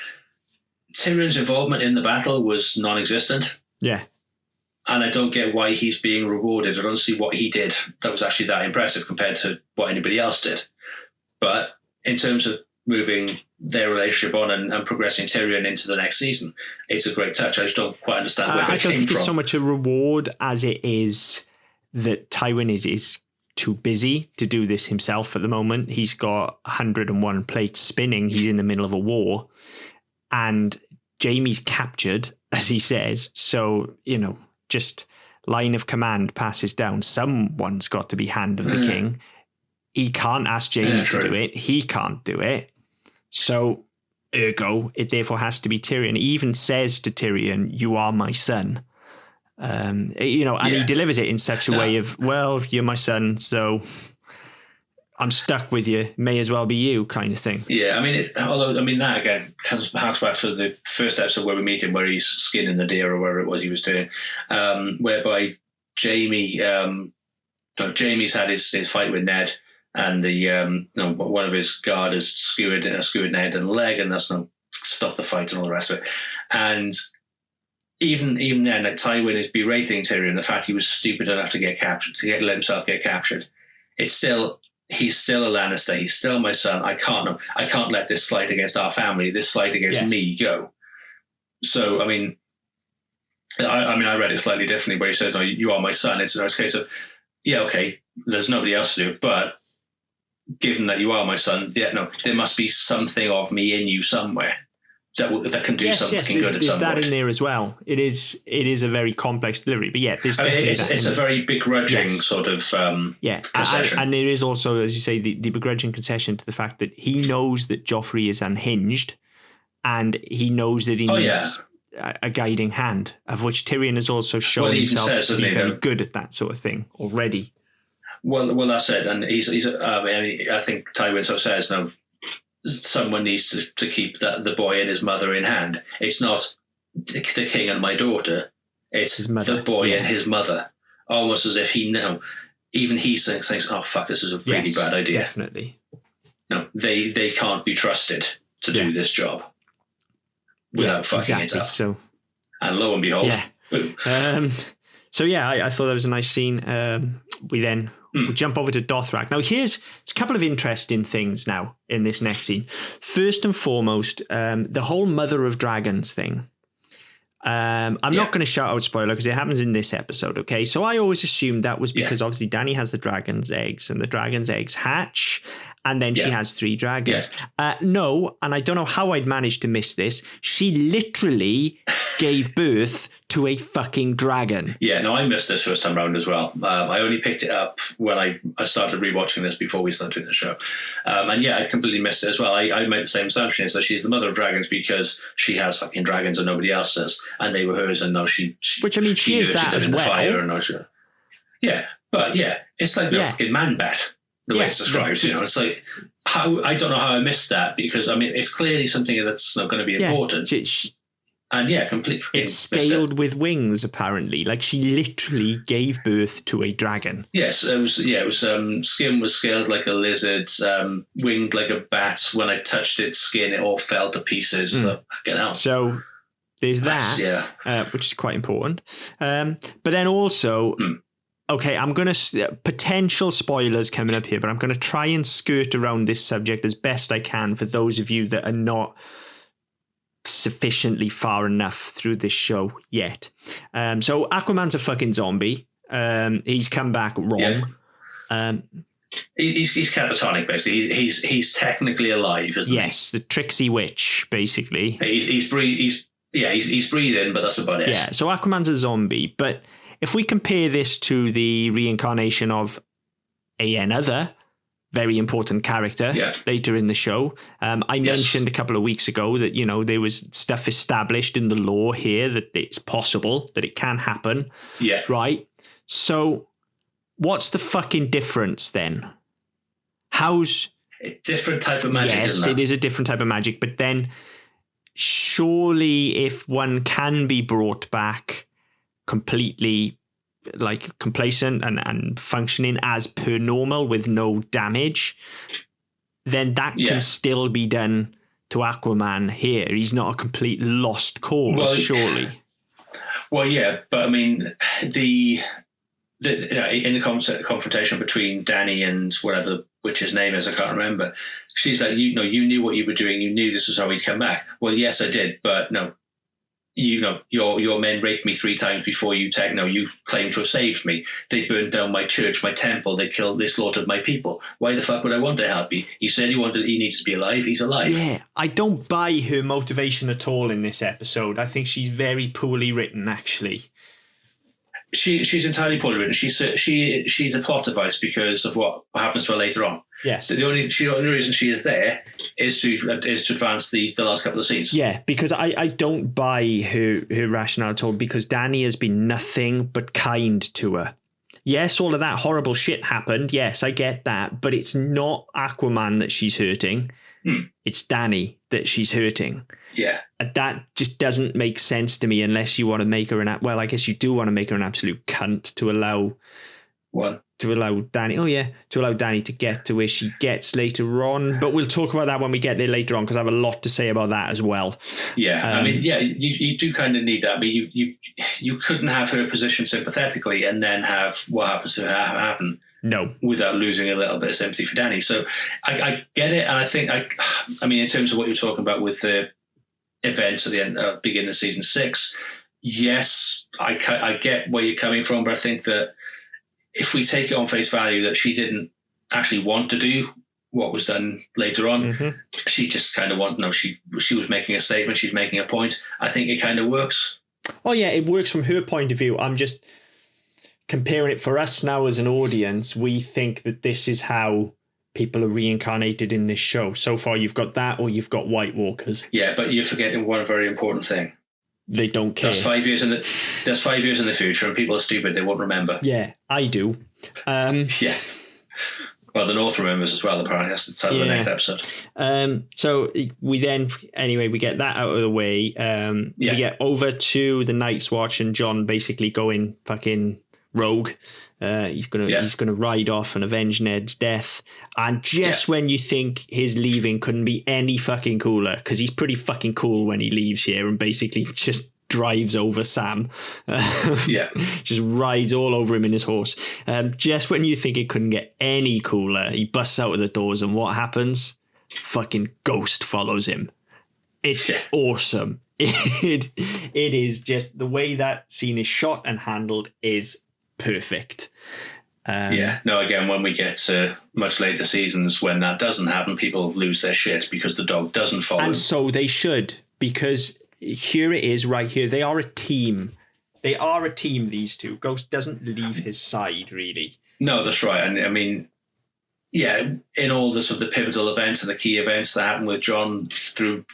Tyrion's involvement in the battle was non-existent. Yeah. And I don't get why he's being rewarded. I don't see what he did that was actually that impressive compared to what anybody else did. But in terms of moving their relationship on and progressing Tyrion into the next season, it's a great touch. I just don't quite understand where it came from. I don't think it's so much a reward as it is that Tywin is too busy to do this himself at the moment. He's got 101 plates spinning. He's in the middle of a war. And Jaime's captured, as he says. So, just line of command passes down. Someone's got to be Hand of the King. He can't ask Jaime to do it. He can't do it. So, ergo, it therefore has to be Tyrion. He even says to Tyrion, "You are my son." And he delivers it in such a way of, well, you're my son, so I'm stuck with you. May as well be you, kind of thing. Yeah, I mean, that again harks back to the first episode where we meet him, where he's skinning the deer or whatever it was he was doing, whereby Jaime's had his fight with Ned, and one of his guard has skewered Ned in the leg, and that's not stopped the fight and all the rest of it. And even then, Tywin is berating Tyrion the fact he was stupid enough to let himself get captured. He's still a Lannister. He's still my son. I can't let this slight against our family, this slight against me, go. So, I mean, I read it slightly differently, where he says, "No, you are my son." It's a nice case of, yeah, okay, there's nobody else to do, but given that you are my son, there must be something of me in you somewhere that can do something good at some point. There's that in there as well. It is a very complex delivery, but it's a very begrudging sort of concession. And there is also, as you say, the begrudging concession to the fact that he knows that Joffrey is unhinged, and he knows that he needs a guiding hand, of which Tyrion has also shown himself to be very good at that sort of thing already. Well, that's it, and I think Tywin so says now. Someone needs to keep the boy and his mother in hand. It's not the king and my daughter. It's the boy and his mother. Almost as if even he thinks, "Oh fuck, this is a really bad idea." Definitely. No, they can't be trusted to do this job without fucking it up. So, and lo and behold, so I thought that was a nice scene. We jump over to Dothrak. Now, here's a couple of interesting things now in this next scene. First and foremost, the whole Mother of Dragons thing. I'm not going to shout out spoiler because it happens in this episode, okay? So I always assumed that was because obviously Dany has the dragon's eggs, and the dragon's eggs hatch, And then she has 3 dragons. No, and I don't know how I'd managed to miss this. She literally gave birth to a fucking dragon. Yeah, no, I missed this first time round as well. I only picked it up when I started rewatching this before we started doing the show. And yeah, I completely missed it as well. I made the same assumption, is that she's the mother of dragons because she has fucking dragons and nobody else does. And they were hers, and no, she Which, I mean, she is that as well. Fire, no, sure. Yeah, but yeah, it's like the fucking man bat. The way it's described, it's like, how I don't know how I missed that, because I mean it's clearly something that's not going to be important. And completely. It's scaled with wings, apparently. Like, she literally gave birth to a dragon. Yes, it was. Yeah, it was. Skin was scaled like a lizard, winged like a bat. When I touched its skin, it all fell to pieces. So there's that, which is quite important. But then also. Okay, I'm going to potential spoilers coming up here, but I'm going to try and skirt around this subject as best I can for those of you that are not sufficiently far enough through this show yet. So Aquaman's a fucking zombie. He's come back wrong. Yeah. He's catatonic, basically. He's technically alive, isn't he? Yes, the tricksy witch, basically. He's breathing, but that's about it. Yeah, so Aquaman's a zombie, but if we compare this to the reincarnation of another very important character later in the show, I mentioned a couple of weeks ago that, there was stuff established in the law here that it's possible, that it can happen. Yeah. Right? So what's the fucking difference then? How's... A different type of magic, yes, isn't it? It is a different type of magic, but then surely if one can be brought back completely like complacent and functioning as per normal with no damage, then that can still be done to Aquaman here. He's not a complete lost cause, surely. Well, yeah, but I mean, in the confrontation between Danny and whatever the witch's name is, I can't remember, she's like, you knew what you were doing, you knew this was how he'd come back. Well, yes, I did, but no, your men raped me 3 times before you claim to have saved me. They burned down my church, my temple. They slaughtered my people. Why the fuck would I want to help you? You said he needs to be alive. He's alive. Yeah, I don't buy her motivation at all in this episode. I think she's very poorly written, actually. She's entirely poorly written. She's a plot device because of what happens to her later on. Yes. The only reason she is there is to advance the last couple of scenes. Yeah, because I don't buy her rationale at all, because Danny has been nothing but kind to her. Yes, all of that horrible shit happened. Yes, I get that. But it's not Aquaman that she's hurting. It's Danny that she's hurting. Yeah. That just doesn't make sense to me unless you want to make her I guess you do want to make her an absolute cunt to allow... What? To allow Danny to get to where she gets later on. But we'll talk about that when we get there later on, because I have a lot to say about that as well. Yeah, I mean, you do kind of need that, but you couldn't have her position sympathetically and then have what happens to her happen. No. Without losing a little bit of sympathy for Danny. So I get it, and I think, I mean, in terms of what you're talking about with the events at the end, beginning of season 6, yes, I get where you're coming from, but I think that if we take it on face value that she didn't actually want to do what was done later on, she just kind of she was making a statement, she's making a point. I think it kind of works. Oh yeah, it works from her point of view. I'm just comparing it for us now as an audience. We think that this is how people are reincarnated in this show. So far you've got that, or you've got White Walkers. Yeah, but you're forgetting one very important thing. They don't care. That's 5 years in the future, and people are stupid. They won't remember. Yeah, I do. Yeah. Well, the North remembers as well, apparently. That's the title of the next episode. So we get that out of the way. We get over to the Night's Watch, and John basically going fucking rogue. He's gonna ride off and avenge Ned's death. And just when you think his leaving couldn't be any fucking cooler, because he's pretty fucking cool when he leaves here and basically just drives over Sam. Just rides all over him in his horse. Just when you think it couldn't get any cooler, he busts out of the doors, and what happens? Fucking Ghost follows him. It's awesome. It is just the way that scene is shot and handled is perfect. No, again, when we get to much later seasons, when that doesn't happen, people lose their shit because the dog doesn't follow. And so they should, because here it is right here. They are a team. They are a team, these two. Ghost doesn't leave his side, really. No, that's right. And I mean, yeah, in all the sort of the pivotal events and the key events that happen with John through,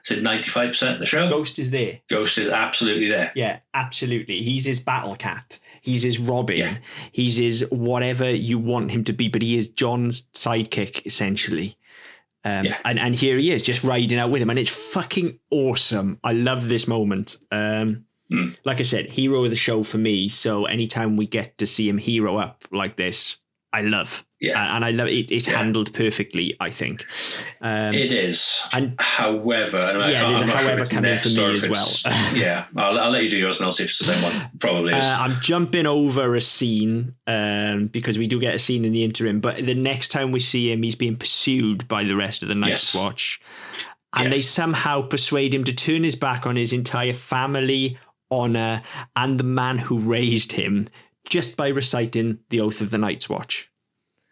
is it 95% of the show? Ghost is there. Ghost is absolutely there. Yeah, absolutely. He's his battle cat. He's his Robin. Yeah. He's his whatever you want him to be, but he is John's sidekick, essentially. And here he is, just riding out with him. And it's fucking awesome. I love this moment. Like I said, hero of the show for me. So anytime we get to see him hero up like this, I love. Yeah. And I love it. It's handled perfectly, I think. It is. And however, and there's a however coming for me as well. Yeah, I'll let you do yours and I'll see if it's the same one. Probably is. I'm jumping over a scene because we do get a scene in the interim. But the next time we see him, he's being pursued by the rest of the Night's Watch. And they somehow persuade him to turn his back on his entire family, honor, and the man who raised him just by reciting the Oath of the Night's Watch.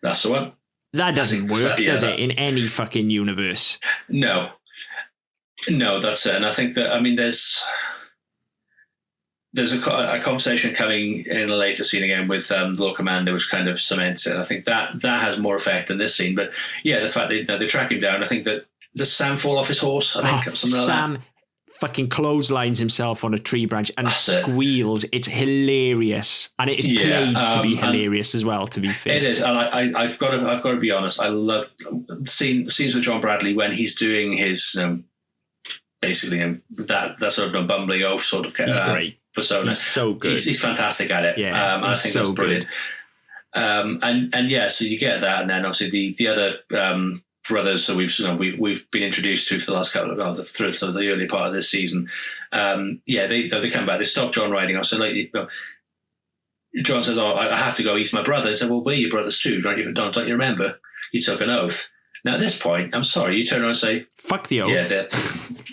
That's the one. That doesn't work, does it, in any fucking universe? No, that's it. And I think that, I mean, there's a conversation coming in a later scene again with the Lord Commander, which kind of cements it. I think that has more effect than this scene. But yeah, the fact that they track him down, I think that, does Sam fall off his horse? I think something like Sam that. Fucking clotheslines himself on a tree branch and squeals. It's hilarious, and it is played to be hilarious as well. To be fair, it is. And I've got to be honest. I love scenes with John Bradley when he's doing his basically that sort of bumbling oaf sort of great persona. He's so good. He's fantastic at it. Yeah, and I think that's brilliant. So you get that, and then obviously the other. Brothers, so we've been introduced to for the last couple of the early part of this season. They come back. They stop John riding. I said, John says, "Oh, I have to go. He's my brother." I said, "Well, we're your brothers too. Don't you remember? You took an oath." Now at this point, I'm sorry, you turn around and say, "Fuck the oath." Yeah,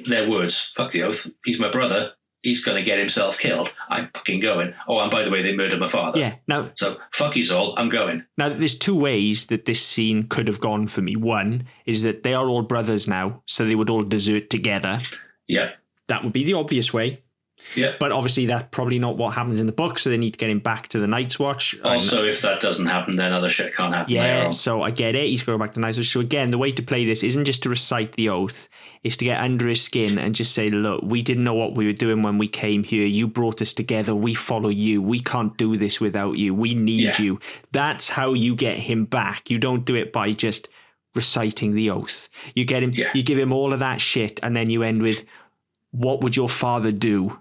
their words. Fuck the oath. He's my brother. He's going to get himself killed. I'm fucking going. Oh, and by the way, they murdered my father. Yeah. Now, so fuck yous all. I'm going. Now, there's two ways that this scene could have gone for me. One is that they are all brothers now, so they would all desert together. Yeah. That would be the obvious way. Yeah. But obviously that's probably not what happens in the book, so they need to get him back to the Night's Watch. Also, if that doesn't happen, then other shit can't happen. Yeah, so I get it. He's going back to the Night's Watch. So again, the way to play this isn't just to recite the oath. It's to get under his skin and just say, look, we didn't know what we were doing when we came here. You brought us together. We follow you. We can't do this without you. We need you. That's how you get him back. You don't do it by just reciting the oath. You get him, you give him all of that shit, and then you end with, what would your father do?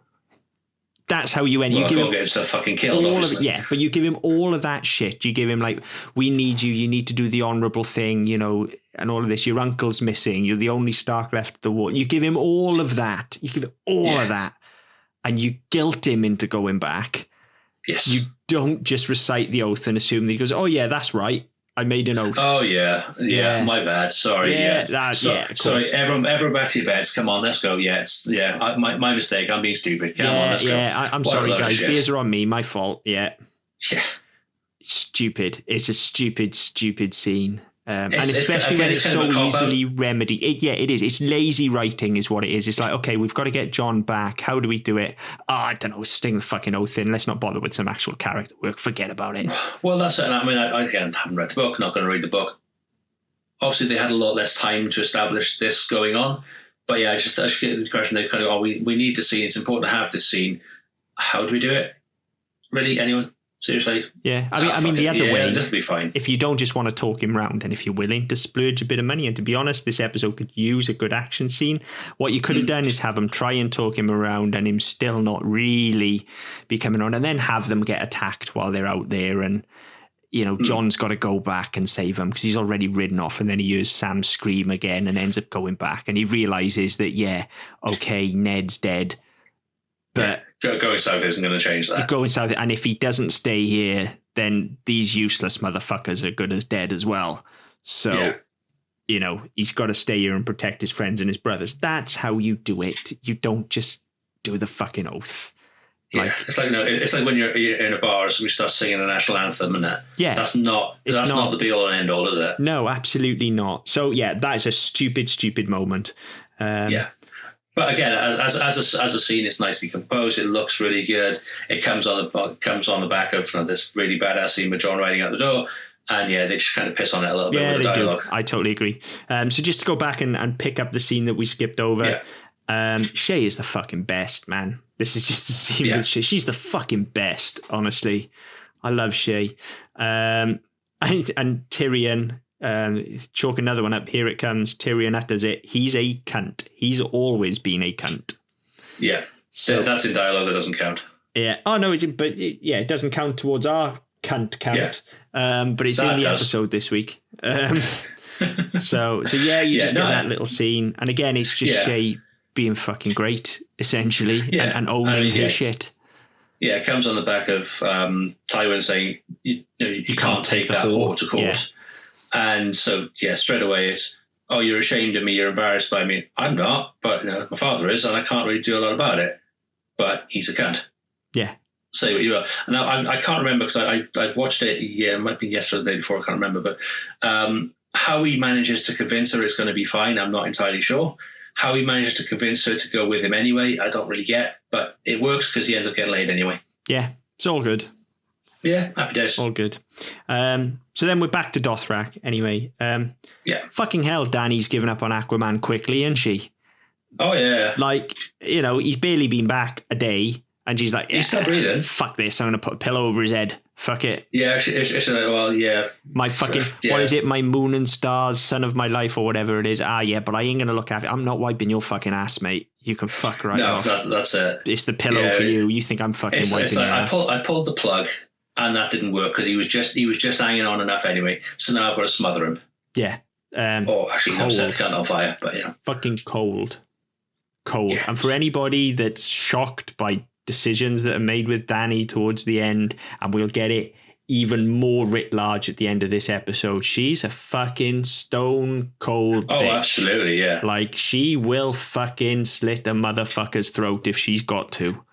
That's how you end. Well, you give him get himself fucking killed, obviously. But you give him all of that shit. You give him like, we need you. You need to do the honourable thing, and all of this. Your uncle's missing. You're the only Stark left at the war. You give him all of that. You give him all of that, and you guilt him into going back. Yes. You don't just recite the oath and assume that he goes, oh yeah, that's right. I made an oath. Oh yeah, my bad. Sorry. Sorry. Everyone back to your beds. Come on, let's go. Yes, my mistake. I'm being stupid. Come on, let's go. I'm sorry, guys. Beers are on me. My fault. Yeah. Stupid. It's a stupid scene. And especially when it's so easily remedied. It is. It's lazy writing is what it is. It's like, okay, we've got to get John back. How do we do it? I don't know. Sting the fucking oath in. Let's not bother with some actual character work. Forget about it. Well, that's it. I mean, I again haven't read the book. Not going to read the book. Obviously, they had a lot less time to establish this going on. But yeah, I just get the impression they kind of, we need the scene. It's important to have this scene. How do we do it? Really? Anyone? Seriously? Yeah. I mean, the other way, this will be fine. If you don't just want to talk him round, and if you're willing to splurge a bit of money, and to be honest, this episode could use a good action scene. What you could have done is have him try and talk him around, and him still not really be coming on, and then have them get attacked while they're out there, and John's got to go back and save him because he's already ridden off, and then he hears Sam scream again and ends up going back, and he realizes that Ned's dead. But going south isn't going to change that. Going south, and if he doesn't stay here, then these useless motherfuckers are good as dead as well. So, he's got to stay here and protect his friends and his brothers. That's how you do it. You don't just do the fucking oath. Like, it's like it's like when you're in a bar, so we start singing the national anthem, and that's not the be all and end all, is it? No, absolutely not. So yeah, that is a stupid moment. But again, as a scene, it's nicely composed. It looks really good. It comes on the back of this really badass scene with John riding out the door, and they just kind of piss on it a little bit with the dialogue. Do. I totally agree. So just to go back and pick up the scene that we skipped over. Shay is the fucking best, man. This is just the scene with Shay. She's the fucking best, honestly. I love Shay. And Tyrion, chalk another one up. Here it comes. Tyrion utters it. He's a cunt. He's always been a cunt. Yeah. So that's in dialogue that doesn't count. Yeah. Oh, no, it doesn't count towards our cunt count. Yeah. But it's in the episode this week. So you just get that little scene. And again, it's just Shay being fucking great, essentially, and owning her shit. Yeah, it comes on the back of Tywin saying, you can't take that whore to court. Yeah. And so, straight away it's, oh, you're ashamed of me, you're embarrassed by me. I'm not, but my father is, and I can't really do a lot about it. But he's a cunt. Yeah. Say what you will. And I can't remember, because I watched it, it might be yesterday or the day before, I can't remember. But how he manages to convince her it's going to be fine, I'm not entirely sure. How he manages to convince her to go with him anyway, I don't really get, but it works because he ends up getting laid anyway. Yeah, it's all good. Yeah, happy days. All good. So then we're back to Dothrak anyway. Fucking hell, Dany's given up on Aquaman quickly, isn't she? Oh, yeah. Like, he's barely been back a day, and she's like, he's still breathing. Fuck this, I'm going to put a pillow over his head. Fuck it. Yeah, it's like, well, yeah. My fucking, what is it? My moon and stars, son of my life, or whatever it is. But I ain't going to look at it. I'm not wiping your fucking ass, mate. You can fuck right off. No, that's it. It's the pillow for you. You think I'm fucking wiping your ass. I pulled the plug, and that didn't work, because he was just hanging on enough anyway. So now I've got to smother him. Yeah. Actually, no, set the cunt on fire, but yeah. Fucking cold. Yeah. And for anybody that's shocked by decisions that are made with Dany towards the end, and we'll get it even more writ large at the end of this episode, she's a fucking stone cold bitch. Absolutely, yeah. Like, she will fucking slit a motherfucker's throat if she's got to.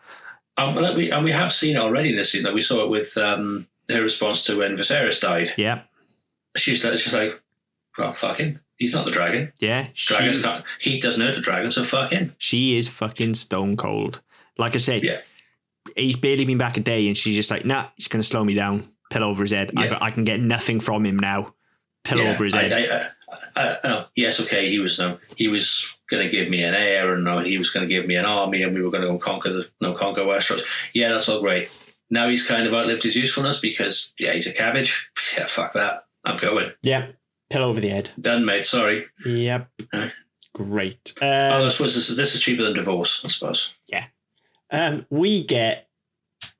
We have seen it already this season. We saw it with her response to when Viserys died. Yeah. She's like, well, fuck him. He's not the dragon. Yeah. He doesn't hurt the dragon, so fuck him. She is fucking stone cold. Like I said, he's barely been back a day, and she's just like, nah, he's going to slow me down. Pillow over his head. Yeah. I can get nothing from him now. Pillow over his head. Yes, okay, he was going to give me an heir, and he was going to give me an army, and we were going to go conquer Westeros. Yeah, that's all great. Now he's kind of outlived his usefulness because, he's a cabbage. Yeah, fuck that. I'm going. Yeah, pillow over the head. Done, mate. Sorry. Yep. Great. I suppose this is cheaper than divorce, I suppose. Yeah. We get...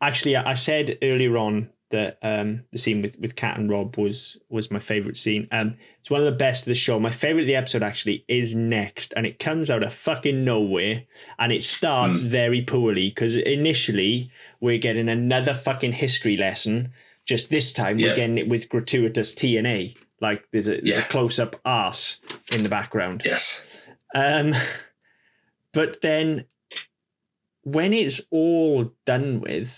Actually, I said earlier on that the scene with Kat and Rob was my favourite scene. It's one of the best of the show. My favourite of the episode, actually, is next, and it comes out of fucking nowhere, and it starts very poorly, because initially we're getting another fucking history lesson. Just this time we're getting it with gratuitous TNA. Like, there's a close-up arse in the background. Yes. But then when it's all done with,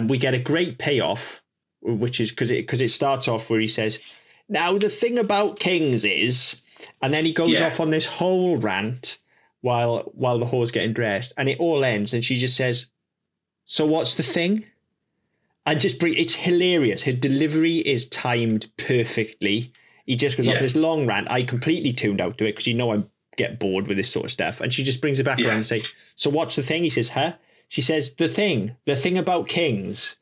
we get a great payoff, which is because it starts off where he says, now the thing about kings is, and then he goes off on this whole rant while the whore's getting dressed, and it all ends, and she just says, so what's the thing? And it's hilarious. Her delivery is timed perfectly. He just goes off this long rant. I completely tuned out to it because I get bored with this sort of stuff. And she just brings it back around and say, so what's the thing? He says, huh? She says, the thing about kings.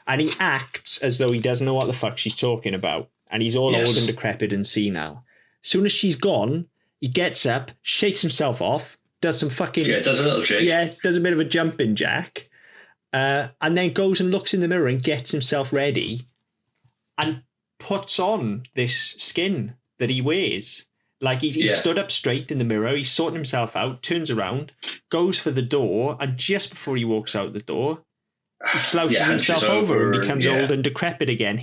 And he acts as though he doesn't know what the fuck she's talking about. And he's all old and decrepit and senile. As soon as she's gone, he gets up, shakes himself off, does some fucking... Yeah, does a little shake. Yeah, does a bit of a jumping jack. And then goes and looks in the mirror and gets himself ready and puts on this skin that he wears. Like, he's stood up straight in the mirror, he's sorting himself out, turns around, goes for the door, and just before he walks out the door, he slouches himself over and becomes old and decrepit again.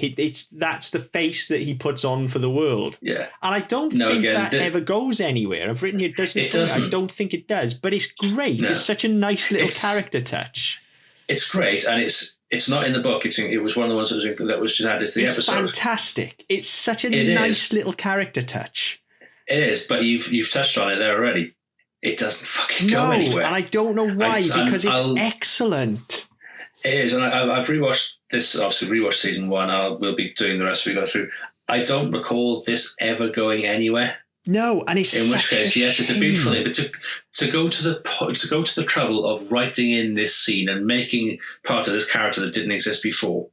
That's the face that he puts on for the world. Yeah. And I don't think that ever goes anywhere. I've written here, I don't think it does, but it's great. No. It's such a nice little character touch. It's great, and it's not in the book. It was one of the ones that was just added to the episode. It's fantastic. It's such a nice little character touch. It is, but you've touched on it there already. It doesn't fucking go anywhere. And I don't know why, because it's excellent. It is, and I've rewatched this. Obviously, rewatched season 1. We'll be doing the rest we go through. I don't recall this ever going anywhere. No, and it's in which case, yes, it's a beautiful thing. But to go to the trouble of writing in this scene and making part of this character that didn't exist before,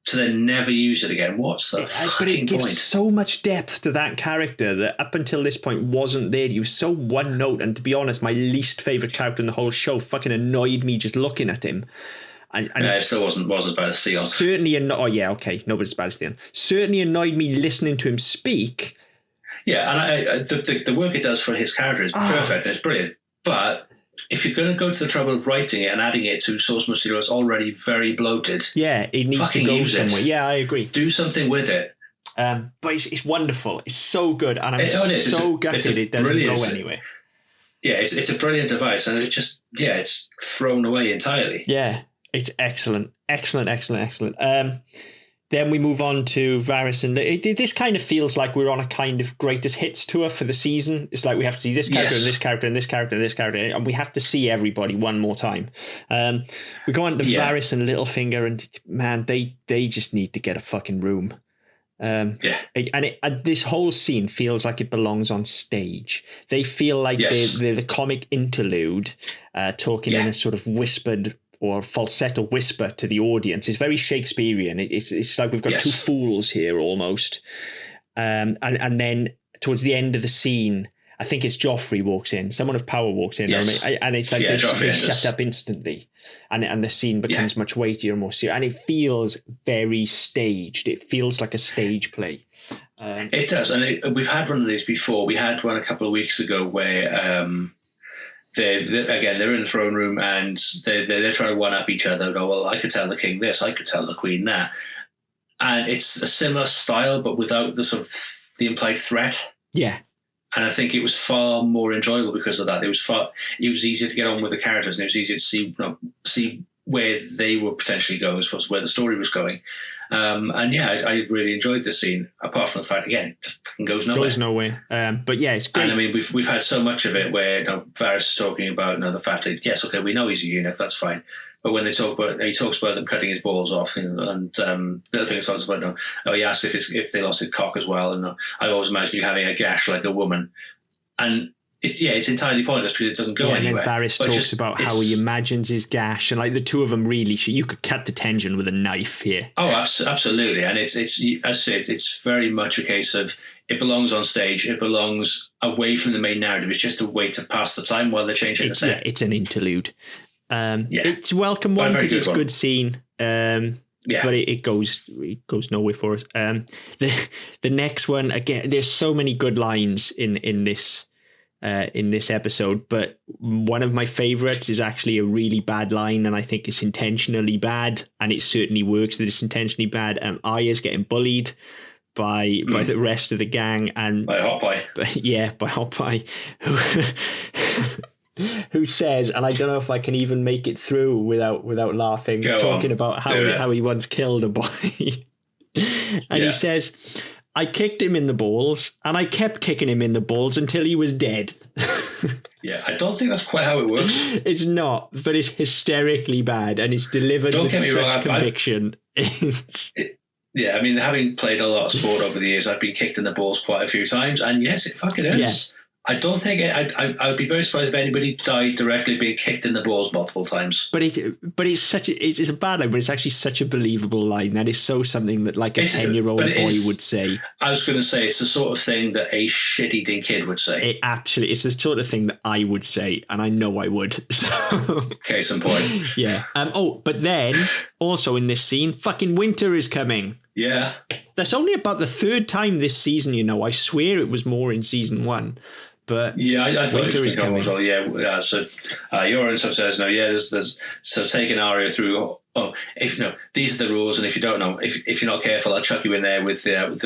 to then never use it again. What's the fucking point? But it gives so much depth to that character that up until this point wasn't there. He was so one note, and to be honest, my least favourite character in the whole show. Fucking annoyed me just looking at him. And it still wasn't as bad as Theon. Certainly, nobody's as bad as Theon. Certainly annoyed me listening to him speak. Yeah, and the work it does for his character is perfect. It's brilliant. But if you're going to go to the trouble of writing it and adding it to source material that's already very bloated, it needs to go somewhere. Yeah, I agree. Do something with it. But it's wonderful. It's so good, and I'm so gutted it doesn't go anywhere. Yeah, it's a brilliant device, and it's thrown away entirely. Yeah, it's excellent. Then we move on to Varys, and this kind of feels like we're on a kind of greatest hits tour for the season. It's like we have to see this character and this character and this character and this character, and we have to see everybody one more time. We go on to Varys and Littlefinger, and man, they just need to get a fucking room. And this whole scene feels like it belongs on stage. They feel like they're the comic interlude, talking in a sort of whispered or falsetto whisper to the audience. It's very Shakespearean. It's like we've got two fools here almost. And then towards the end of the scene, I think it's Joffrey walks in. Someone of power walks in. Yes. And it's like they shut up instantly. And the scene becomes much weightier and more serious. And it feels very staged. It feels like a stage play. It does. And we've had one of these before. We had one a couple of weeks ago where... They're in the throne room and they're trying to one-up each other. Oh, well, I could tell the king this, I could tell the queen that. And it's a similar style, but without the sort of the implied threat. Yeah. And I think it was far more enjoyable because of that. It was easier to get on with the characters, and it was easier to see where they would potentially go as opposed to where the story was going. I really enjoyed this scene, apart from the fact, again, it just fucking goes nowhere. But yeah, it's great. And I mean, we've had so much of it where Varys is talking about the fact that, yes, okay, we know he's a eunuch, that's fine. But when he talks about them cutting his balls off, and the other thing he talks about, he asks if they lost his cock as well, and I always imagine you having a gash like a woman. And it's entirely pointless because it doesn't go anywhere. And then Varys talks about how he imagines his gash, and like the two of them really, you could cut the tension with a knife here. Oh, absolutely. And it's as I said, it's very much a case of it belongs on stage. It belongs away from the main narrative. It's just a way to pass the time while they're changing the set. Yeah, it's an interlude. It's a welcome one because it's a good scene. But it goes nowhere for us. The next one, again, there's so many good lines in this episode, but one of my favorites is actually a really bad line, and I think it's intentionally bad, and it certainly works that it's intentionally bad. Arya's getting bullied by the rest of the gang, and by Hot Pie. By Hot Pie, who says, and I don't know if I can even make it through without laughing, talking about how he once killed a boy. And he says, I kicked him in the balls, and I kept kicking him in the balls until he was dead. I don't think that's quite how it works. It's not, but it's hysterically bad, and it's delivered with such conviction. I mean, having played a lot of sport over the years, I've been kicked in the balls quite a few times, and yes, it fucking hurts. Yeah. I don't think I would be very surprised if anybody died directly being kicked in the balls multiple times. But it's a bad line, but it's actually such a believable line. That is so something that like a 10-year-old boy would say. I was going to say it's the sort of thing that a shit-eating kid would say. It's the sort of thing that I would say, and I know I would. So. Case in point. Yeah. But then also in this scene, fucking winter is coming. Yeah. That's only about the third time this season, I swear it was more in season 1. but yeah, I thought winter it is was coming coming. as well. Yeah, so Yoren sort of says, no, yeah, there's so taking Arya through. Oh, if you know, these are the rules, and if you don't know, if you're not careful, I'll chuck you in there with the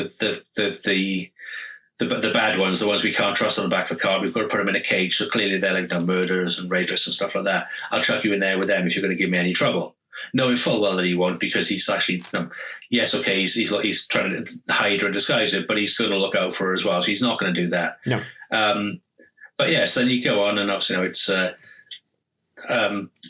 bad ones, the ones we can't trust on the back of a car. We've got to put them in a cage. So clearly they're like murderers and rapists and stuff like that. I'll chuck you in there with them if you're going to give me any trouble. Knowing full well that he won't, because he's actually, yes, okay, he's trying to hide or disguise it, but he's going to look out for her as well. So he's not going to do that. No. But yes, then you go on, and obviously, it's the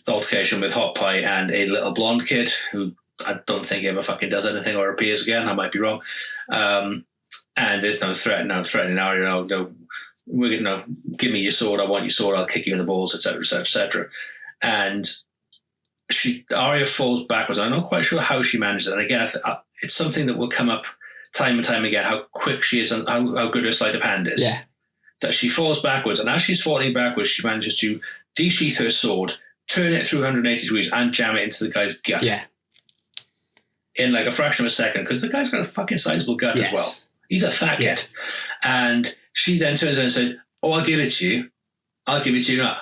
altercation with Hot Pie and a little blonde kid who I don't think ever fucking does anything or appears again. I might be wrong. And there's no threat now, threatening Arya. Give me your sword. I want your sword. I'll kick you in the balls, etc., etc., etc. And Arya falls backwards. I'm not quite sure how she manages it. And again, it's something that will come up time and time again, how quick she is and how good her sleight of hand is. Yeah. That she falls backwards, and as she's falling backwards, she manages to desheath her sword, turn it through 180 degrees, and jam it into the guy's gut. Yeah. In like a fraction of a second, because the guy's got a fucking sizable gut as well. He's a fat kid. And she then turns around and said, "Oh, I'll give it to you. I'll give it to you now.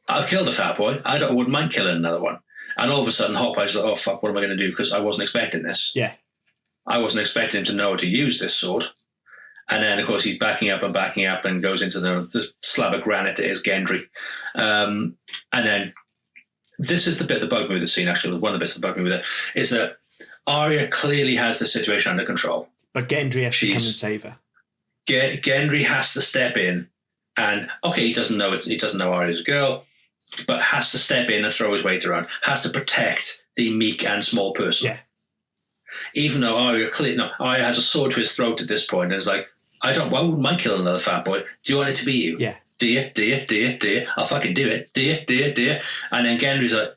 I'll kill the fat boy. I wouldn't mind killing another one." And all of a sudden, Hot Pie's like, "Oh, fuck, what am I going to do?" Because I wasn't expecting this. Yeah. I wasn't expecting him to know how to use this sword. And then, of course, he's backing up and goes into the slab of granite that is Gendry. And then this is the bit that bugged me with the scene, actually. One of the bits that bugged me with it is that Arya clearly has the situation under control. But Gendry has to come and save her. Gendry has to step in and, okay, he doesn't know Arya's a girl, but has to step in and throw his weight around, has to protect the meek and small person. Yeah. Even though Arya has a sword to his throat at this point and is like, why wouldn't I kill another fat boy? Do you want it to be you? Yeah. Do you? I'll fucking do it. Do you? And then Gendry's like,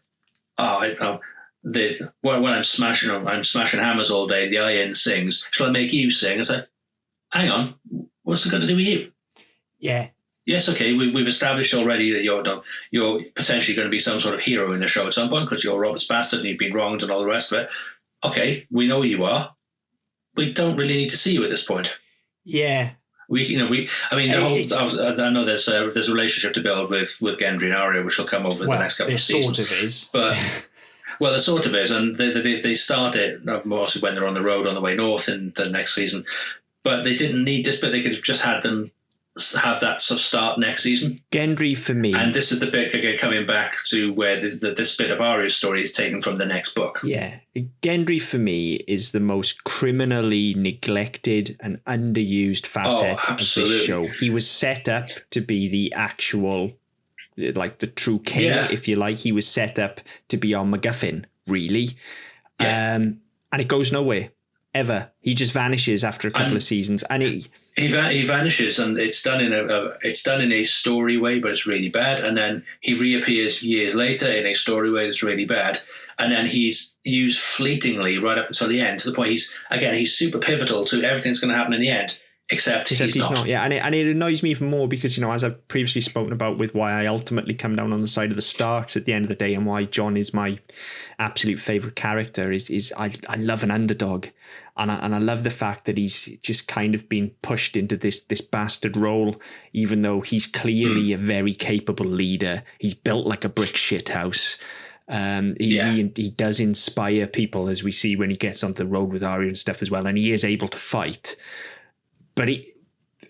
when I'm smashing hammers all day, the iron sings. Shall I make you sing? I said, hang on, what's it got to do with you? Yeah. Yes, okay, we've established already that you're potentially going to be some sort of hero in the show at some point because you're Robert's bastard and you've been wronged and all the rest of it. Okay, we know you are. We don't really need to see you at this point. Yeah. I know there's a relationship to build with Gendry and Arya, which will come over the next couple of seasons. Sort of is. But, well, it sort of is. And they start it mostly when they're on the road on the way north in the next season. But they didn't need this bit. They could have just had them have that sort of start next season. Gendry for me. And this is the bit again coming back to where this bit of Arya's story is taken from the next book. Yeah. Gendry for me is the most criminally neglected and underused facet of this show. He was set up to be the actual, like the true king, if you like. He was set up to be our MacGuffin, really. Yeah. And it goes nowhere. Ever. He just vanishes after a couple of seasons, and he vanishes, and it's done in a story way, but it's really bad. And then he reappears years later in a story way that's really bad. And then he's used fleetingly right up until the end, to the point he's super pivotal to everything that's going to happen in the end. Except he's not. Yeah, and it annoys me even more because, as I've previously spoken about with why I ultimately come down on the side of the Starks at the end of the day, and why Jon is my absolute favourite character is I love an underdog, and I love the fact that he's just kind of been pushed into this bastard role, even though he's clearly a very capable leader. He's built like a brick shithouse. He does inspire people, as we see when he gets onto the road with Arya and stuff as well, and he is able to fight. But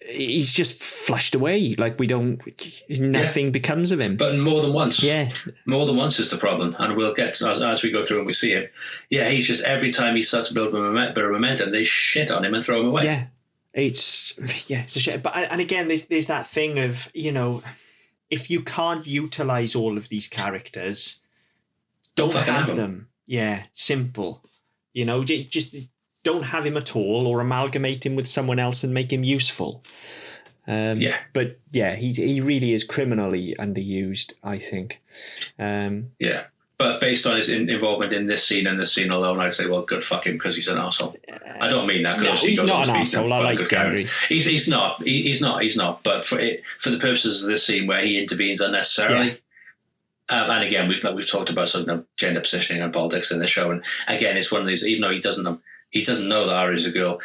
he's just flushed away. Like nothing becomes of him. But more than once. Yeah. More than once is the problem. And we'll get, as we go through and we see him, he's just, every time he starts to build a bit of momentum, they shit on him and throw him away. Yeah. It's a shit. But, and again, there's that thing of, if you can't utilize all of these characters, don't have them. Yeah. Simple. Just don't have him at all, or amalgamate him with someone else and make him useful. But he really is criminally underused, I think. But based on his involvement in this scene and this scene alone, I'd say, well, good fuck him, because he's an arsehole. I don't mean that. No, he's not an arsehole. I like Gendry. He's not. But for the purposes of this scene where he intervenes unnecessarily, and again, we've talked about sort of gender positioning and politics in the show, and again, it's one of these. Even though he doesn't know that Arya's a girl,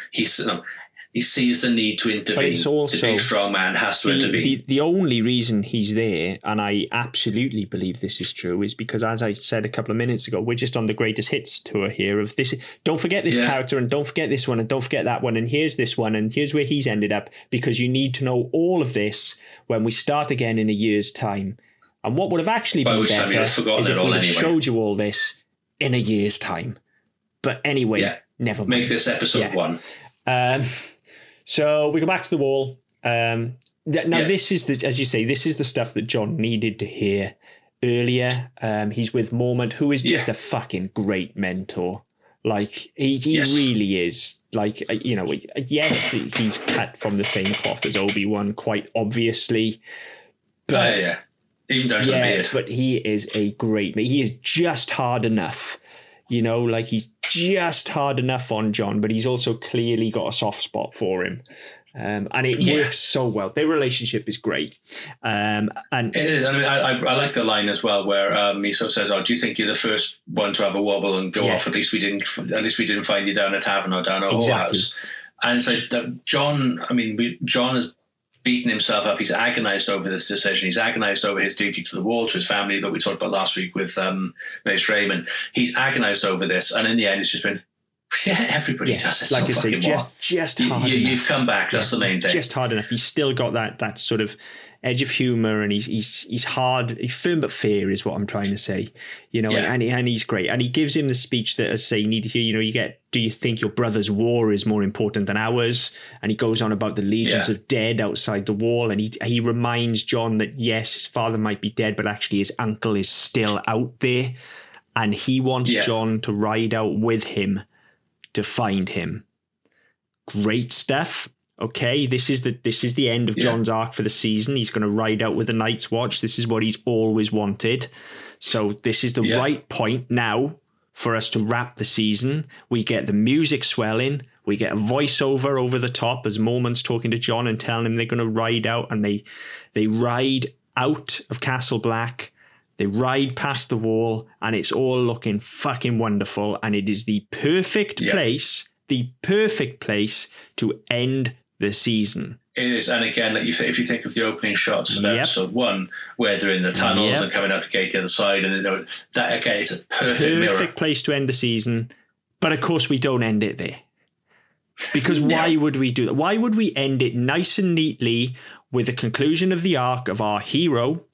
he sees the need to intervene. It's also, the big strong man has to intervene. The only reason he's there, and I absolutely believe this is true, is because, as I said a couple of minutes ago, we're just on the greatest hits tour here of this. Don't forget this character, and don't forget this one, and don't forget that one, and here's this one, and here's where he's ended up, because you need to know all of this when we start again in a year's time. And what would have actually been better is if we had showed you all this in a year's time. But anyway, never mind. Make this episode 1. So we go back to the wall. This is as you say, this is the stuff that John needed to hear earlier. He's with Mormont, who is just a fucking great mentor. Like he really is. Like, you know, yes, he's cut from the same cloth as Obi-Wan, quite obviously. But even down to the beard. But he is a great man. He is just hard enough. You know, like he's just hard enough on John, but he's also clearly got a soft spot for him. And it works so well. Their relationship is great. And it is. I mean, I like the line as well where he sort of says, "Oh, do you think you're the first one to have a wobble and go off? At least we didn't find you down a tavern or down a whorehouse." And it's like John. I mean, John has beaten himself up. He's agonized over this decision. He's agonized over his duty to the wall, to his family that we talked about last week with Mace Raymond. He's agonized over this, and in the end, it's just been, everybody does it. Like I say, just hard enough. You've come back. That's the main thing. Just hard enough. He's still got that sort of edge of humor, and he's hard, he's firm but fair, is what I'm trying to say. You know, and he's great. And he gives him the speech that, as I say, you need to hear. You know, you get, do you think your brother's war is more important than ours? And he goes on about the legions of dead outside the wall, and he reminds John that yes, his father might be dead, but actually his uncle is still out there, and he wants John to ride out with him to find him. Great stuff. Okay, this is the end of John's arc for the season. He's going to ride out with the Night's Watch. This is what he's always wanted. So this is the right point now for us to wrap the season. We get the music swelling. We get a voiceover over the top as Moment's talking to John and telling him they're going to ride out, and they ride out of Castle Black. They ride past the wall, and it's all looking fucking wonderful. And it is the perfect place to end the season. It is. And again, like if you think of the opening shots of episode 1, where they're in the tunnels and coming out the gate the other side, and that again, it's a perfect place to end the season. But of course, we don't end it there. Because why would we do that? Why would we end it nice and neatly with the conclusion of the arc of our hero?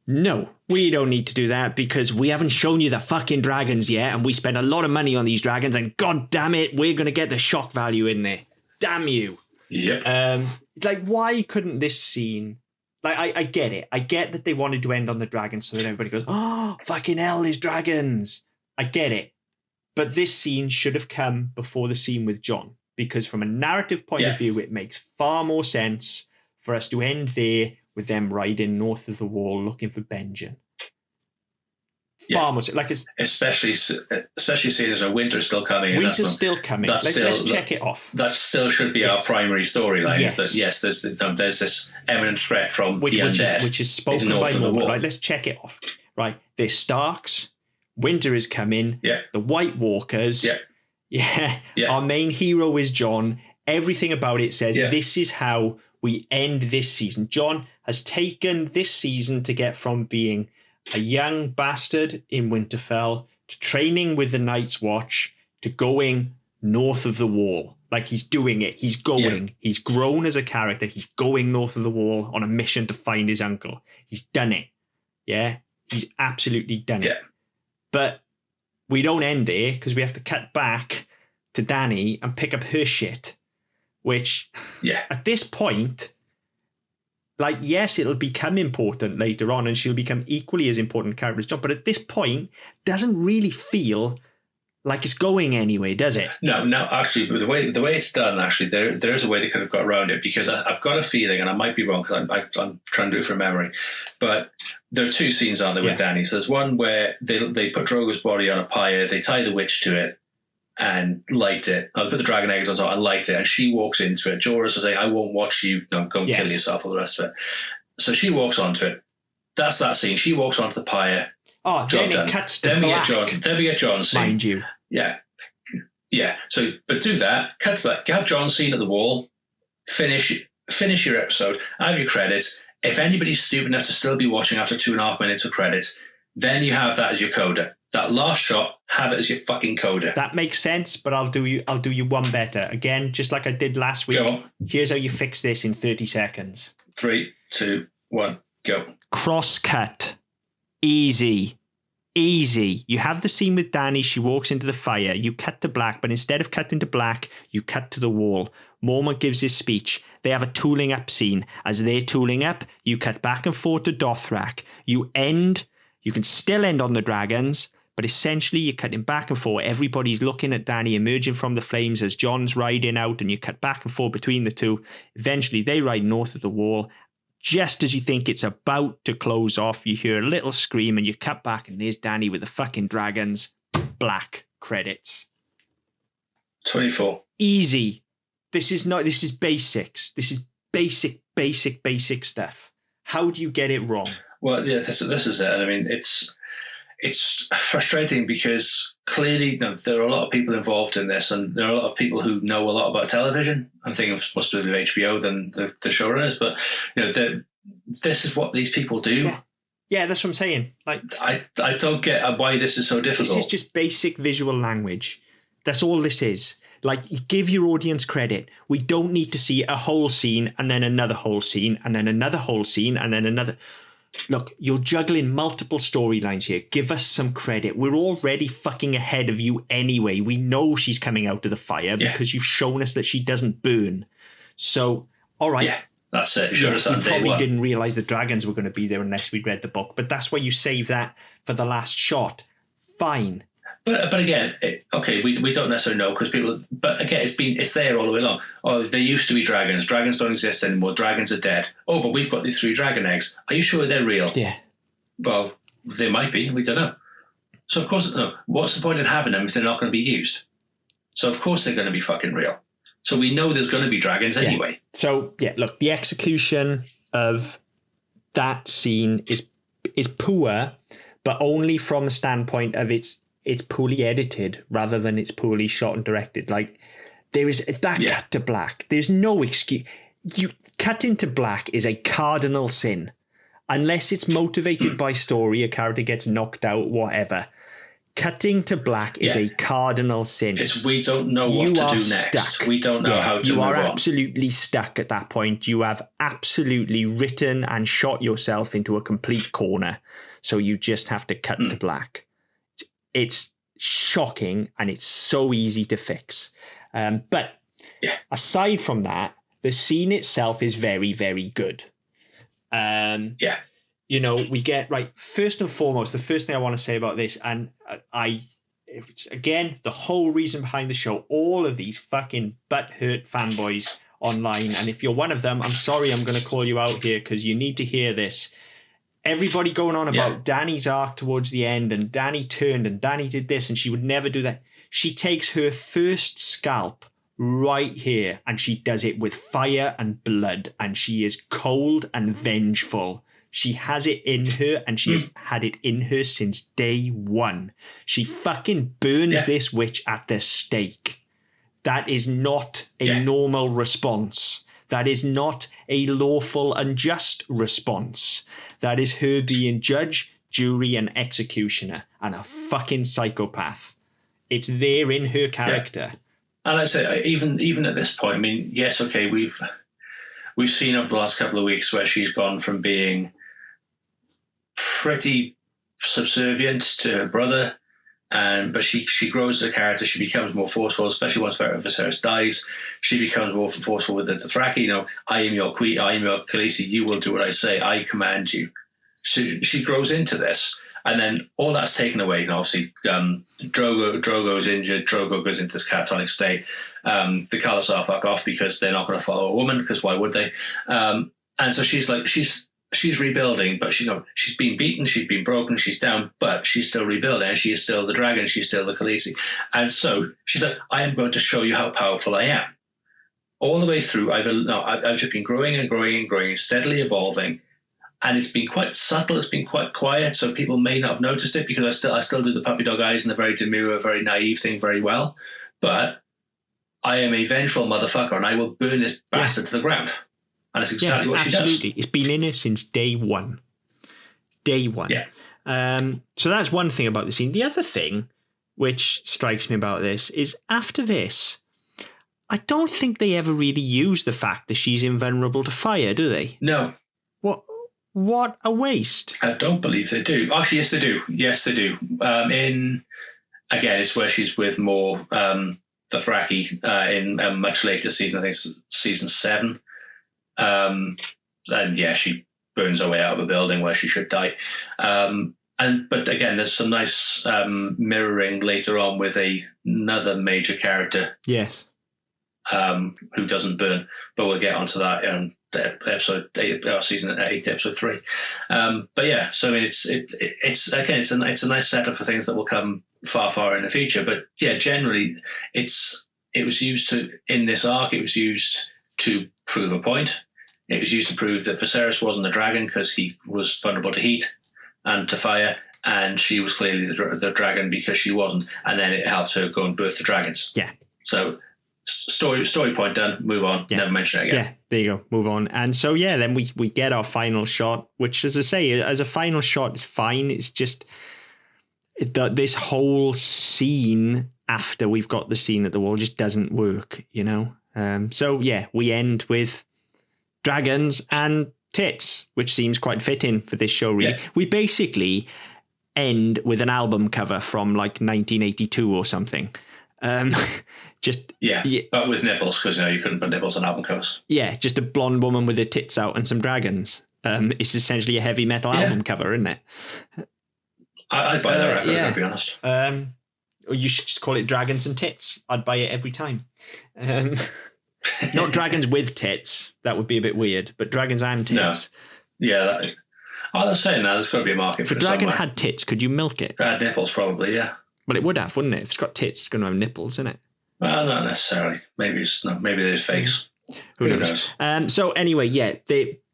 No, we don't need to do that, because we haven't shown you the fucking dragons yet, and we spent a lot of money on these dragons, and god damn it, we're going to get the shock value in there. Damn you. Yep. Like, why couldn't this scene... Like, I get it. I get that they wanted to end on the dragons so that everybody goes, oh, fucking hell, there's dragons. I get it. But this scene should have come before the scene with John, because from a narrative point of view, it makes far more sense for us to end there with them riding north of the wall looking for Benjen. Far more, like especially seeing as winter's still coming. Winter's still coming. Let's check it off. That still should be our primary storyline. Yes. Is that there's this imminent threat from the undead, which is spoken by Mormont. Right, let's check it off. Right, there's Starks. Winter is coming. Yeah. The White Walkers. Yeah. Our main hero is John. Everything about it says this is how we end this season. John has taken this season to get from being a young bastard in Winterfell to training with the Night's Watch to going north of the wall. Like, he's doing it. He's going. He's grown as a character. He's going north of the wall on a mission to find his uncle. He's done it. Yeah. He's absolutely done it. But we don't end there, because we have to cut back to Dany and pick up her shit, which at this point, like, yes, it'll become important later on, and she'll become equally as important character as John, but at this point, doesn't really feel like it's going anywhere, does it? No, actually, the way it's done, actually, there's a way they could have got around it, because I've got a feeling, and I might be wrong, because I'm trying to do it from memory, but there are 2 scenes, aren't there, with Dany? So there's one where they put Drogo's body on a pyre, they tie the witch to it, and light it. I'll put the dragon eggs on top and light it, and she walks into it. Jorah's saying, I won't watch you, go and kill yourself, all the rest of it. So she walks onto it. That's that scene. She walks onto the pyre. Oh, then it cuts to black. Then we get John's scene. Mind you. Yeah. Yeah. So, but do that. Cut to that. Have John Cena at the wall. Finish your episode. Have your credits. If anybody's stupid enough to still be watching after 2.5 minutes of credits, then you have that as your coda. That last shot, have it as your fucking coda. That makes sense, but I'll do you one better. Again, just like I did last week. Go on. Here's how you fix this in 30 seconds. 3, 2, 1, go. Cross cut. Easy. You have the scene with Danny. She walks into the fire. You cut to black, but instead of cutting to black, you cut to the wall. Mormont gives his speech. They have a tooling up scene. As they're tooling up, you cut back and forth to Dothrak. You can still end on the dragons, but essentially you're cutting back and forth. Everybody's looking at Danny emerging from the flames as John's riding out, and you cut back and forth between the two. Eventually they ride north of the wall. Just as you think it's about to close off, you hear a little scream and you cut back and there's Danny with the fucking dragons. Black credits. 24. Easy. This is basics. This is basic stuff. How do you get it wrong? Well, yeah, this is it. I mean, it's frustrating because clearly there are a lot of people involved in this, and there are a lot of people who know a lot about television. I'm thinking it's more specifically of HBO than the showrunners, but this is what these people do. Yeah, that's what I'm saying. Like, I don't get why this is so difficult. This is just basic visual language. That's all this is. Like, give your audience credit. We don't need to see a whole scene and then another whole scene and then another whole scene and then another. Look, you're juggling multiple storylines here. Give us some credit. We're already fucking ahead of you anyway. We know she's coming out of the fire because you've shown us that she doesn't burn. So, all right. Yeah, that's it. You probably didn't realize the dragons were going to be there unless we'd read the book. But that's why you save that for the last shot. Fine. But again, okay, we don't necessarily know because people. But again, it's there all the way along. Oh, there used to be dragons. Dragons don't exist anymore. Dragons are dead. Oh, but we've got these 3 dragon eggs. Are you sure they're real? Yeah. Well, they might be. We don't know. So of course, no. What's the point in having them if they're not going to be used? So of course they're going to be fucking real. So we know there's going to be dragons anyway. So yeah, look, the execution of that scene is poor, but only from a standpoint of it's poorly edited rather than it's poorly shot and directed. Like, there is that cut to black. There's no excuse. You cutting to black is a cardinal sin, unless it's motivated by story. A character gets knocked out, whatever. Cutting to black is a cardinal sin. We don't know what to do next. Stuck. We don't know how to move on. You are absolutely stuck at that point. You have absolutely written and shot yourself into a complete corner. So you just have to cut to black. It's shocking and it's so easy to fix. But aside from that, the scene itself is very, very good. We get, right, first and foremost, the first thing I want to say about this, and it's, again, the whole reason behind the show, all of these fucking butthurt fanboys online, and if you're one of them, I'm sorry, I'm going to call you out here because you need to hear this. Everybody going on about Danny's arc towards the end, and Danny turned, and Danny did this, and she would never do that. She takes her first scalp right here, and she does it with fire and blood, and she is cold and vengeful. She has it in her, and she has had it in her since day one. She fucking burns this witch at the stake. That is not a normal response. That is not a lawful and just response. That is her being judge, jury, and executioner, and a fucking psychopath. It's there in her character. Yeah. And I say, even at this point, I mean, yes, okay, we've seen over the last couple of weeks where she's gone from being pretty subservient to her brother, but she grows as a character. She becomes more forceful, especially once Viserys dies. She becomes more forceful with the Dothraki. I am your queen, I am your Khaleesi, you will do what I say, I command you. So she grows into this, and then all that's taken away. Obviously, Drogo is injured. Drogo goes into this catatonic state. The Khalasar fuck off because they're not going to follow a woman, because why would they? And so she's rebuilding, but she's been beaten, she's been broken, she's down, but she's still rebuilding, and she is still the dragon, she's still the Khaleesi. And so she's like, I am going to show you how powerful I am. All the way through, I've just been growing and growing and growing, steadily evolving, and it's been quite subtle, it's been quite quiet, so people may not have noticed it because I still do the puppy dog eyes and the very demure, very naive thing very well. but I am a vengeful motherfucker and I will burn this bastard to the ground. And that's exactly what she does. Absolutely. It's been in her since day one. Day one. Yeah. So that's one thing about the scene. The other thing which strikes me about this is after this, I don't think they ever really use the fact that she's invulnerable to fire, do they? No. What a waste. I don't believe they do. Actually, yes, they do. Yes, they do. Again, it's where she's with more Dothraki in a much later season. I think it's season 7. And yeah, she burns her way out of a building where she should die. But again, there's some nice mirroring later on with another major character. Yes. Who doesn't burn, but we'll get onto that in episode 8, season 8, episode 3. But yeah, so I mean, it's again, it's a nice setup for things that will come far in the future. But yeah, generally, it was used in this arc. It was used to prove a point. It was used to prove that Viserys wasn't a dragon because he was vulnerable to heat and to fire, and she was clearly the dragon because she wasn't. And then it helped her go and birth the dragons. Yeah. So story point done. Move on. Yeah. Never mention it again. Yeah, there you go. Move on. And so yeah, then we get our final shot, which, as I say, as a final shot, is fine. It's just this whole scene after we've got the scene at the wall just doesn't work, you know. So yeah, we end with dragons and tits, which seems quite fitting for this show, really. Yeah. We basically end with an album cover from like 1982 or something. But with nipples, because you couldn't put nipples on album covers. Yeah, just a blonde woman with her tits out and some dragons. It's essentially a heavy metal album cover, isn't it? I'd buy that record, I'll be honest. Or you should just call it Dragons and Tits. I'd buy it every time. Not dragons with tits. That would be a bit weird. But dragons and tits. No. Yeah. I was saying that. There's got to be a market for it. If a dragon had tits, could you milk it? Nipples, probably, yeah. But it would have, wouldn't it? If it's got tits, it's going to have nipples, isn't it? Well, not necessarily. Maybe there's fakes. Who knows? So anyway, yeah,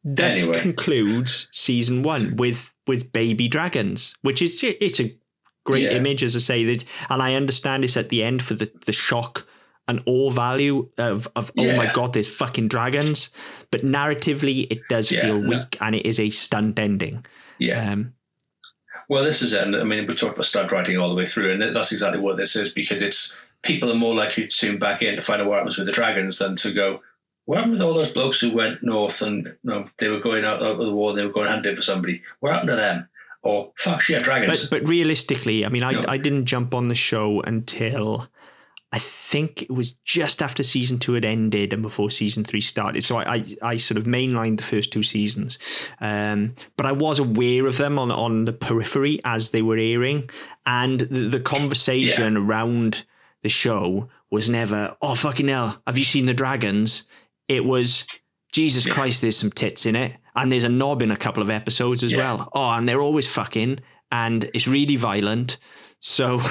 this concludes season 1 with baby dragons, which is it's a great image, as I say. And I understand it's at the end for the shock and awe value of oh my god, there's fucking dragons. But narratively, it does feel weak, and it is a stunt ending. Yeah. Well, this is it. I mean, we talked about stunt writing all the way through, and that's exactly what this is, because people are more likely to tune back in to find out what happens with the dragons than to go, what happened with all those blokes who went north and they were going out of the wall and they were going hunting for somebody? What happened to them? Or, fuck, shit, dragons. But realistically, I mean, I didn't jump on the show until I think it was just after season 2 had ended and before season 3 started. So I sort of mainlined the first 2 seasons. But I was aware of them on the periphery as they were airing. And the conversation around the show was never, oh, fucking hell, have you seen the dragons? It was, Jesus Christ, there's some tits in it. And there's a knob in a couple of episodes as well. Oh, and they're always fucking. And it's really violent. So...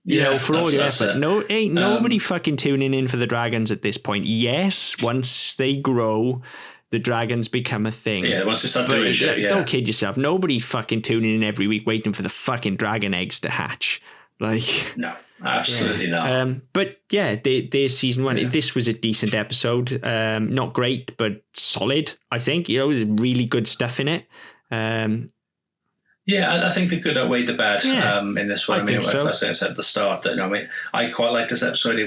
You know, for all your effort, ain't nobody fucking tuning in for the dragons at this point. Yes, once they grow, the dragons become a thing. Yeah, once they start doing shit, Don't kid yourself. Nobody fucking tuning in every week waiting for the fucking dragon eggs to hatch. Like, no, absolutely not. But yeah, there's season 1. Yeah. This was a decent episode. Not great, but solid, I think. You know, there's really good stuff in it. Yeah, I think the good outweighed the bad in this one. I mean, as I said at the start, I quite like this episode.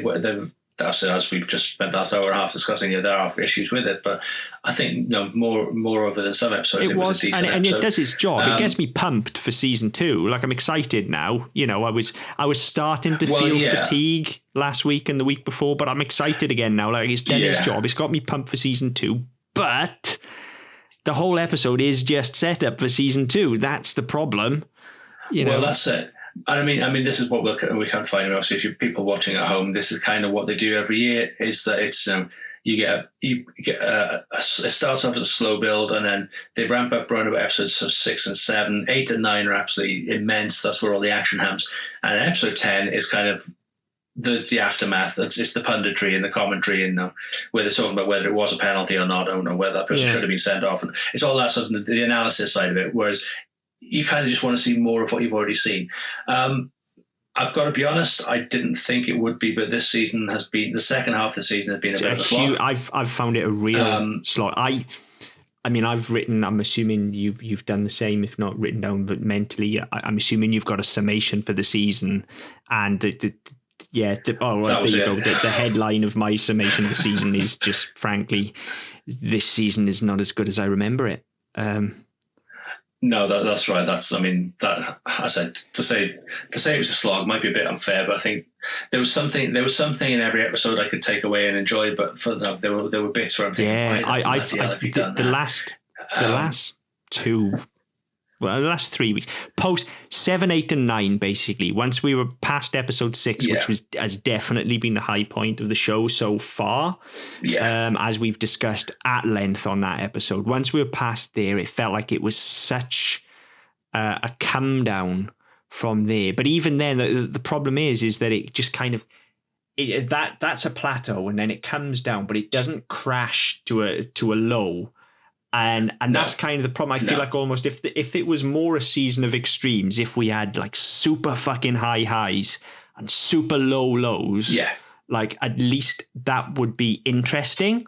As we've just spent the last hour and a half discussing, there are issues with it, but I think more over than some episodes. It was a decent and it does its job. It gets me pumped for season 2. Like, I'm excited now. You know, I was starting to feel fatigue last week and the week before, but I'm excited again now. Like, it's done its job. It's got me pumped for season 2, but the whole episode is just set up for season 2. That's the problem. Well, that's it. And I mean, this is what we can't find. Obviously, if you're people watching at home, this is kind of what they do every year. Is that it's it starts off as a slow build, and then they ramp up around about episodes 6 and 7, 8 and 9 are absolutely immense. That's where all the action happens. And episode 10 is kind of the aftermath. It's the punditry and the commentary, and where they're talking about whether it was a penalty or not, or whether that person should have been sent off, and it's all that sort of the analysis side of it. Whereas you kind of just want to see more of what you've already seen. I've got to be honest, I didn't think it would be, but this season has been, the second half of the season has been a bit of a slog. I've found it a real slog. I mean, I've written, I'm assuming you've done the same, if not written down, but mentally, I'm assuming you've got a summation for the season, and there you go. The headline of my summation of the season is just, frankly, this season is not as good as I remember it. No, that's right. I said to say it was a slog might be a bit unfair, but I think there was something in every episode I could take away and enjoy. But for that, there were bits where I'm thinking, the last 3 weeks, post 7, 8, and 9, basically, once we were past episode 6, which has definitely been the high point of the show so far, as we've discussed at length on that episode. Once we were past there, it felt like it was such a come down from there. But even then, the problem is that it just kind of that's a plateau, and then it comes down, but it doesn't crash to a low. And that's kind of the problem. I feel like almost if it was more a season of extremes, if we had like super fucking high highs and super low lows, like at least that would be interesting.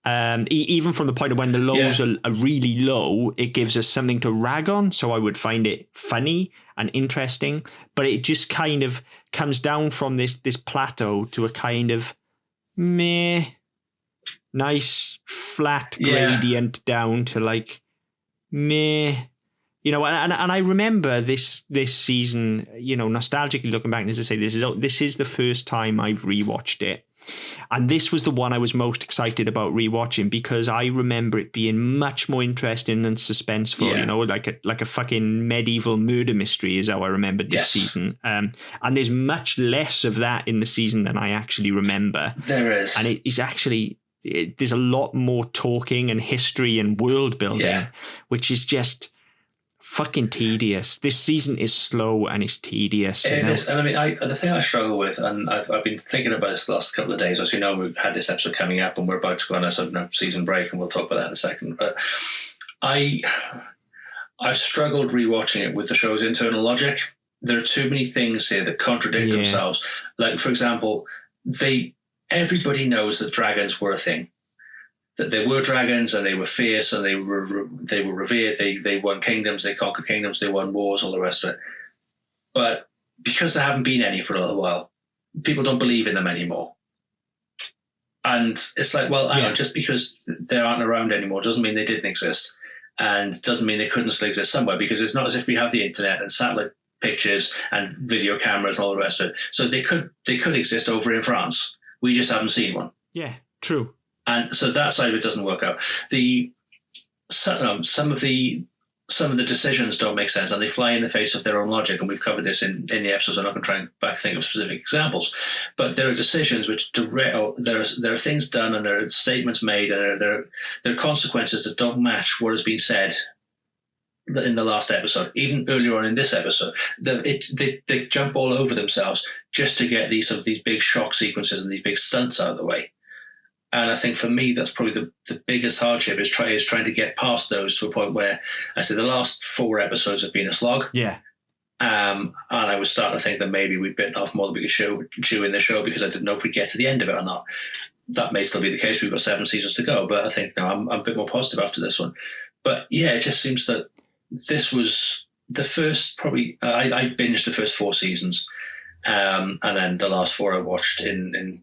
Even from the point of when the lows are really low, it gives us something to rag on. So I would find it funny and interesting. But it just kind of comes down from this plateau to a kind of meh. Nice flat gradient down to like meh, and I remember this season, nostalgically looking back, and as I say, this is the first time I've rewatched it, and this was the one I was most excited about rewatching because I remember it being much more interesting and suspenseful, like a fucking medieval murder mystery is how I remembered this season, and there's much less of that in the season than I actually remember. There is, and it is actually. There's a lot more talking and history and world building, which is just fucking tedious. This season is slow and it's tedious. It is. And I mean, the thing I struggle with, and I've been thinking about this the last couple of days, as you know, we've had this episode coming up and we're about to go on a sort of season break, and we'll talk about that in a second. But I've struggled rewatching it with the show's internal logic. There are too many things here that contradict themselves. Like, for example, everybody knows that dragons were a thing, that there were dragons and they were fierce and they were revered. They won kingdoms, they conquered kingdoms, they won wars, all the rest of it. But because there haven't been any for a little while, people don't believe in them anymore. And it's like, well, just because they aren't around anymore doesn't mean they didn't exist, and doesn't mean they couldn't still exist somewhere, because it's not as if we have the internet and satellite pictures and video cameras and all the rest of it. So they could exist over in France. We just haven't seen one. Yeah, true. And so that side of it doesn't work out. Some of the decisions don't make sense, and they fly in the face of their own logic. And we've covered this in the episodes. I'm not going to try and think of specific examples, but there are decisions which there are things done, and there are statements made, and there are consequences that don't match what has been said in the last episode, even earlier on in this episode. They jump all over themselves just to get these big shock sequences and these big stunts out of the way. And I think for me, that's probably the biggest hardship is trying to get past those to a point where I say the last 4 episodes have been a slog. Yeah. And I was starting to think that maybe we'd bitten off more than we could chew in the show, because I didn't know if we'd get to the end of it or not. That may still be the case. We've got 7 seasons to go, but I think I'm a bit more positive after this one. But yeah, it just seems that this was the first, probably, I binged the first 4 seasons, and then the last 4 I watched in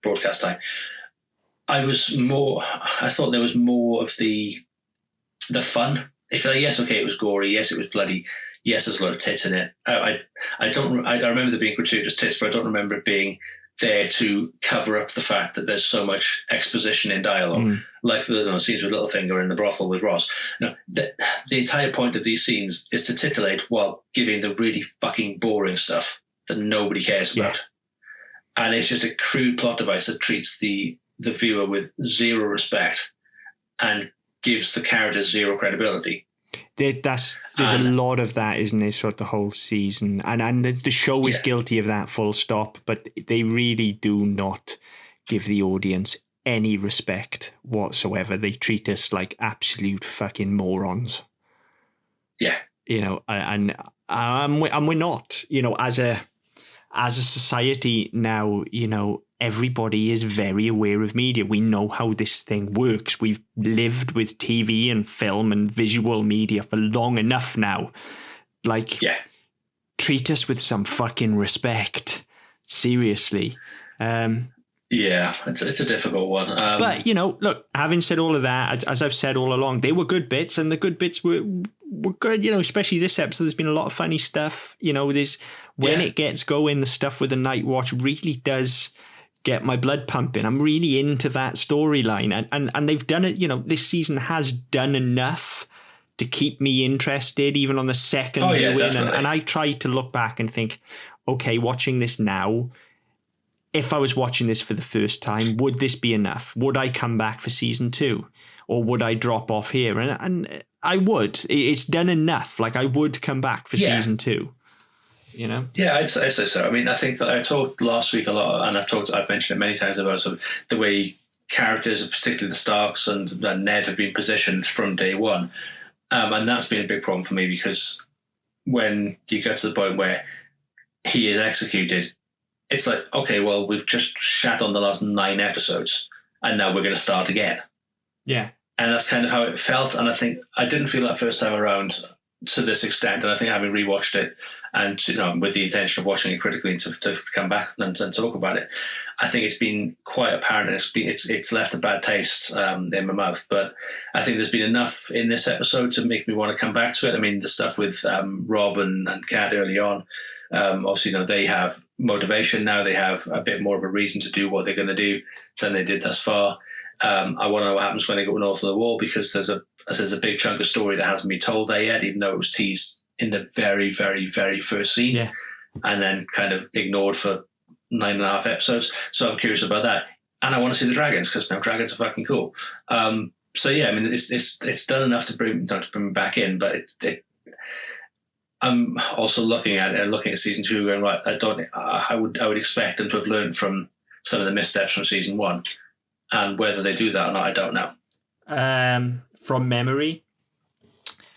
broadcast time. I thought there was more of the fun. If yes, okay, it was gory, yes, it was bloody, yes, there's a lot of tits in it. I remember there being gratuitous tits, but I don't remember it being there to cover up the fact that there's so much exposition in dialogue, like the scenes with Littlefinger in the brothel with Ross. No, the entire point of these scenes is to titillate while giving the really fucking boring stuff that nobody cares about. And it's just a crude plot device that treats the viewer with zero respect and gives the characters zero credibility. There's a lot of that, isn't there, throughout the whole season, and the show is guilty of that, full stop. But they really do not give the audience any respect whatsoever. They treat us like absolute fucking morons. Yeah, and And we're not, as a society now, everybody is very aware of media. We know how this thing works. We've lived with TV and film and visual media for long enough now. Like, treat us with some fucking respect. Seriously. Yeah, it's a difficult one. But, look, having said all of that, as I've said all along, they were good bits, and the good bits were good, especially this episode. There's been a lot of funny stuff. When it gets going, the stuff with the Night Watch really does get my blood pumping. I'm really into that storyline. And they've done it, this season has done enough to keep me interested, even on the second viewing. And I try to look back and think, okay, watching this now, if I was watching this for the first time, would this be enough? Would I come back for season 2? Or would I drop off here? And I would. It's done enough. Like, I would come back for season 2. Yeah, I'd say so. I mean, I think that I talked last week a lot, and I've mentioned it many times about sort of the way characters, particularly the Starks and Ned, have been positioned from day one. And that's been a big problem for me, because when you get to the point where he is executed, it's like, okay, well, we've just shat on the last 9 episodes, and now we're going to start again. Yeah. And that's kind of how it felt. And I think I didn't feel that first time around to this extent. And I think having rewatched it, and with the intention of watching it critically to come back and talk about it, I think it's been quite apparent. It's left a bad taste in my mouth. But I think there's been enough in this episode to make me want to come back to it. I mean, the stuff with Rob and Kat early on, obviously, they have motivation now. They have a bit more of a reason to do what they're going to do than they did thus far. I want to know what happens when they go north of the wall, because there's a big chunk of story that hasn't been told there yet, even though it was teased in the very, very, very first scene, and then kind of ignored for 9.5 episodes. So I'm curious about that, and I want to see the dragons, because now dragons are fucking cool. So yeah, I mean, it's done enough to bring me back in, but I'm also looking at season 2, going, right, I would expect them to have learned from some of the missteps from season 1, and whether they do that or not, I don't know. From memory,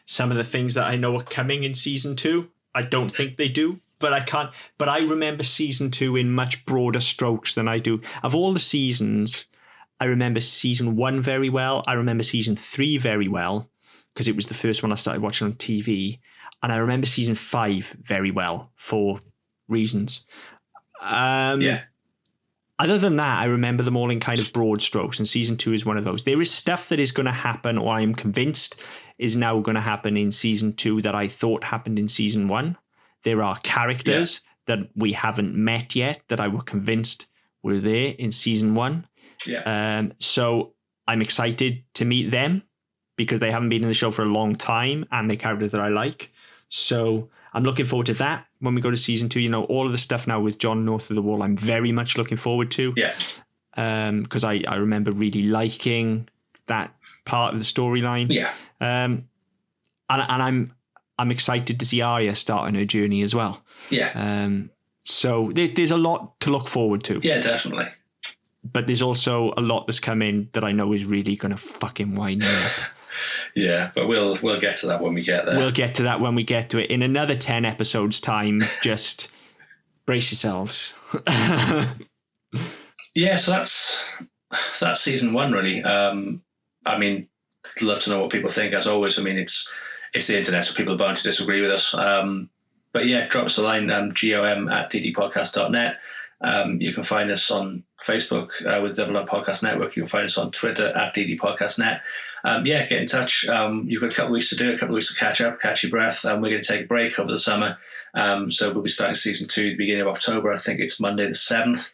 some of the things that I know are coming in season 2, I don't think they do, but I remember season 2 in much broader strokes than I do. Of all the seasons, I remember season 1 very well. I remember season 3 very well, because it was the first one I started watching on TV. And I remember season 5 very well for reasons. Other than that, I remember them all in kind of broad strokes, and season 2 is one of those. There is stuff that is going to happen, or I am convinced is now going to happen in season 2 that I thought happened in season 1. There are characters that we haven't met yet that I were convinced were there in season 1. So I'm excited to meet them, because they haven't been in the show for a long time, and they're characters that I like. So I'm looking forward to that when we go to season 2. All of the stuff now with Jon north of the wall, I'm very much looking forward to. Because I remember really liking that part of the storyline. And I'm excited to see Arya start on her journey as well. So there's a lot to look forward to. Yeah, definitely. But there's also a lot that's coming that I know is really going to fucking wind me up. Yeah, but we'll get to that when we get there. We'll get to that when we get to it. In another 10 episodes' time, just brace yourselves. Yeah, so that's season 1, really. I mean, I'd love to know what people think, as always. I mean, it's the internet, so people are bound to disagree with us. But yeah, drop us a line, gom@ddpodcast.net. You can find us on Facebook with Double Up Podcast Network. You can find us on Twitter @ddpodcastnet. Get in touch. You've got a couple of weeks to do it, a couple of weeks to catch up, catch your breath. We're going to take a break over the summer. So we'll be starting season 2 at the beginning of October. I think it's Monday the 7th.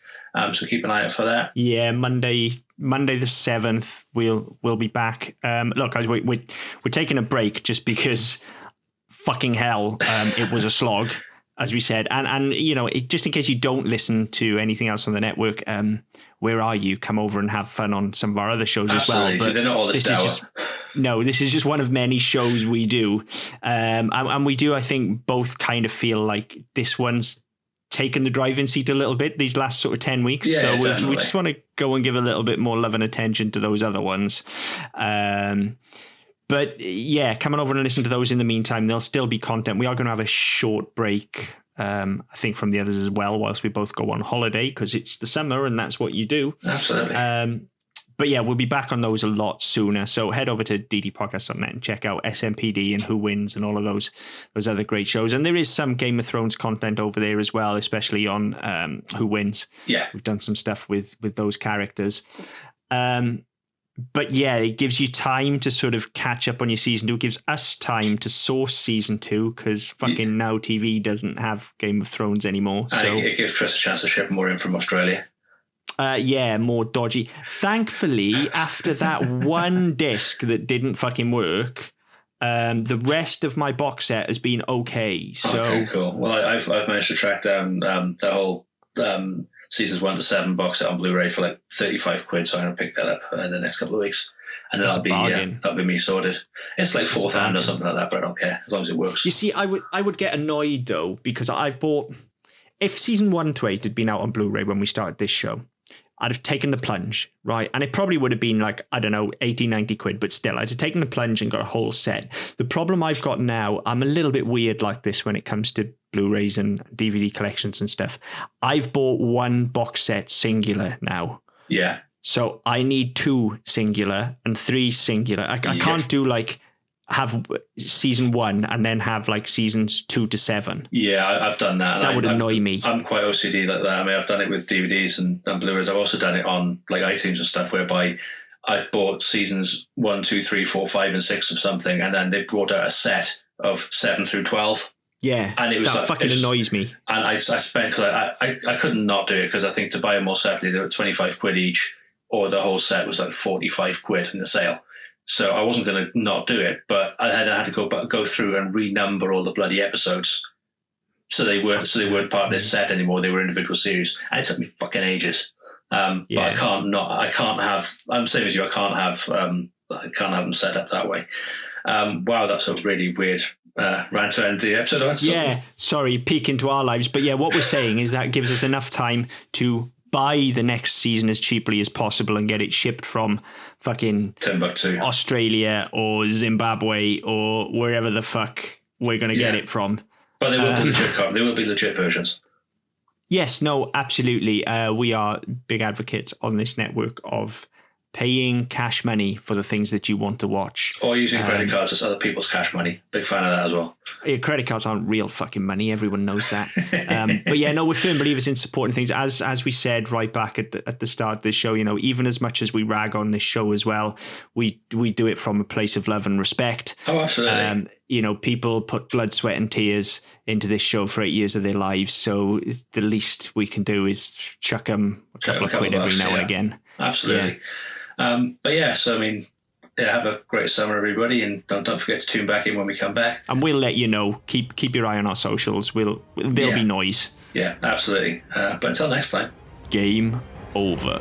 So keep an eye out for that. Yeah, Monday the 7th, we'll be back. Look, guys, we're taking a break just because fucking hell, it was a slog, as we said. And just in case you don't listen to anything else on the network, where are you? Come over and have fun on some of our other shows as well. But so they're not all this this is just one of many shows we do. And we do, I think, both kind of feel like this one's taken the driving seat a little bit these last sort of 10 weeks. Yeah, so we just want to go and give a little bit more love and attention to those other ones. But But yeah, come on over and listen to those in the meantime. There'll still be content. We are going to have a short break, I think, from the others as well, whilst we both go on holiday, because it's the summer and that's what you do. Absolutely. But yeah, we'll be back on those a lot sooner. So head over to ddpodcast.net and check out SMPD and Who Wins and all of those other great shows. And there is some Game of Thrones content over there as well, especially on Who Wins. Yeah. We've done some stuff with those characters. But yeah, it gives you time to sort of catch up on your season 2. It gives us time to source season 2 because fucking Now TV doesn't have Game of Thrones anymore. And it gives Chris a chance to ship more in from Australia. Yeah, more dodgy. Thankfully, after that one disc that didn't fucking work, the rest of my box set has been okay. So okay, cool. Well, I've managed to track down the whole seasons 1 to 7 box set on Blu-ray for like 35 quid. So I'm gonna pick that up in the next couple of weeks, and then that'll be me sorted. It's like fourth hand or something like that, but I don't care as long as it works. You see, I would get annoyed though because I've bought. If season 1 to 8 had been out on Blu-ray when we started this show, I'd have taken the plunge, right? And it probably would have been like, I don't know, 80, 90 quid, but still, I'd have taken the plunge and got a whole set. The problem I've got now, I'm a little bit weird like this when it comes to Blu-rays and DVD collections and stuff. I've bought one box set singular now. Yeah. So I need 2 singular and 3 singular. I can't do like have season 1 and then have like seasons 2 to 7. Yeah, I've done that. That would annoy me. I'm quite OCD like that. I mean, I've done it with DVDs and Blu-rays. I've also done it on like iTunes and stuff, whereby I've bought seasons 1, 2, 3, 4, 5, and 6 of something, and then they brought out a set of 7 through 12. Yeah, and it was that fucking annoys me. And I spent because I couldn't not do it because I think to buy them all separately they were 25 quid each, or the whole set was like 45 quid in the sale. So I wasn't going to not do it, but I had to go through and renumber all the bloody episodes, so they weren't part of this set anymore. They were individual series, and it took me fucking ages. But I can't have. I'm same as you. I can't have them set up that way. Wow, that's a really weird rant to end the episode on. Yeah, sorry, peek into our lives, but yeah, what we're saying is that gives us enough time to buy the next season as cheaply as possible and get it shipped from fucking Timbuktu, Australia or Zimbabwe or wherever the fuck we're going to get it from. But they will be legit. They will be legit versions. Yes, no, absolutely. We are big advocates on this network of paying cash money for the things that you want to watch. Or using credit cards as other people's cash money. Big fan of that as well. Yeah, credit cards aren't real fucking money. Everyone knows that. But yeah, no, we're firm believers in supporting things. As we said right back at the start of this show, you know, even as much as we rag on this show as well, we do it from a place of love and respect. Oh, absolutely. You know, people put blood, sweat and tears into this show for 8 years of their lives. So the least we can do is chuck them a couple of quid every now and again. Absolutely. But yeah, so I mean, have a great summer, everybody, and don't forget to tune back in when we come back. And we'll let you know. Keep your eye on our socials. There'll be noise. Yeah, absolutely. But until next time, game over.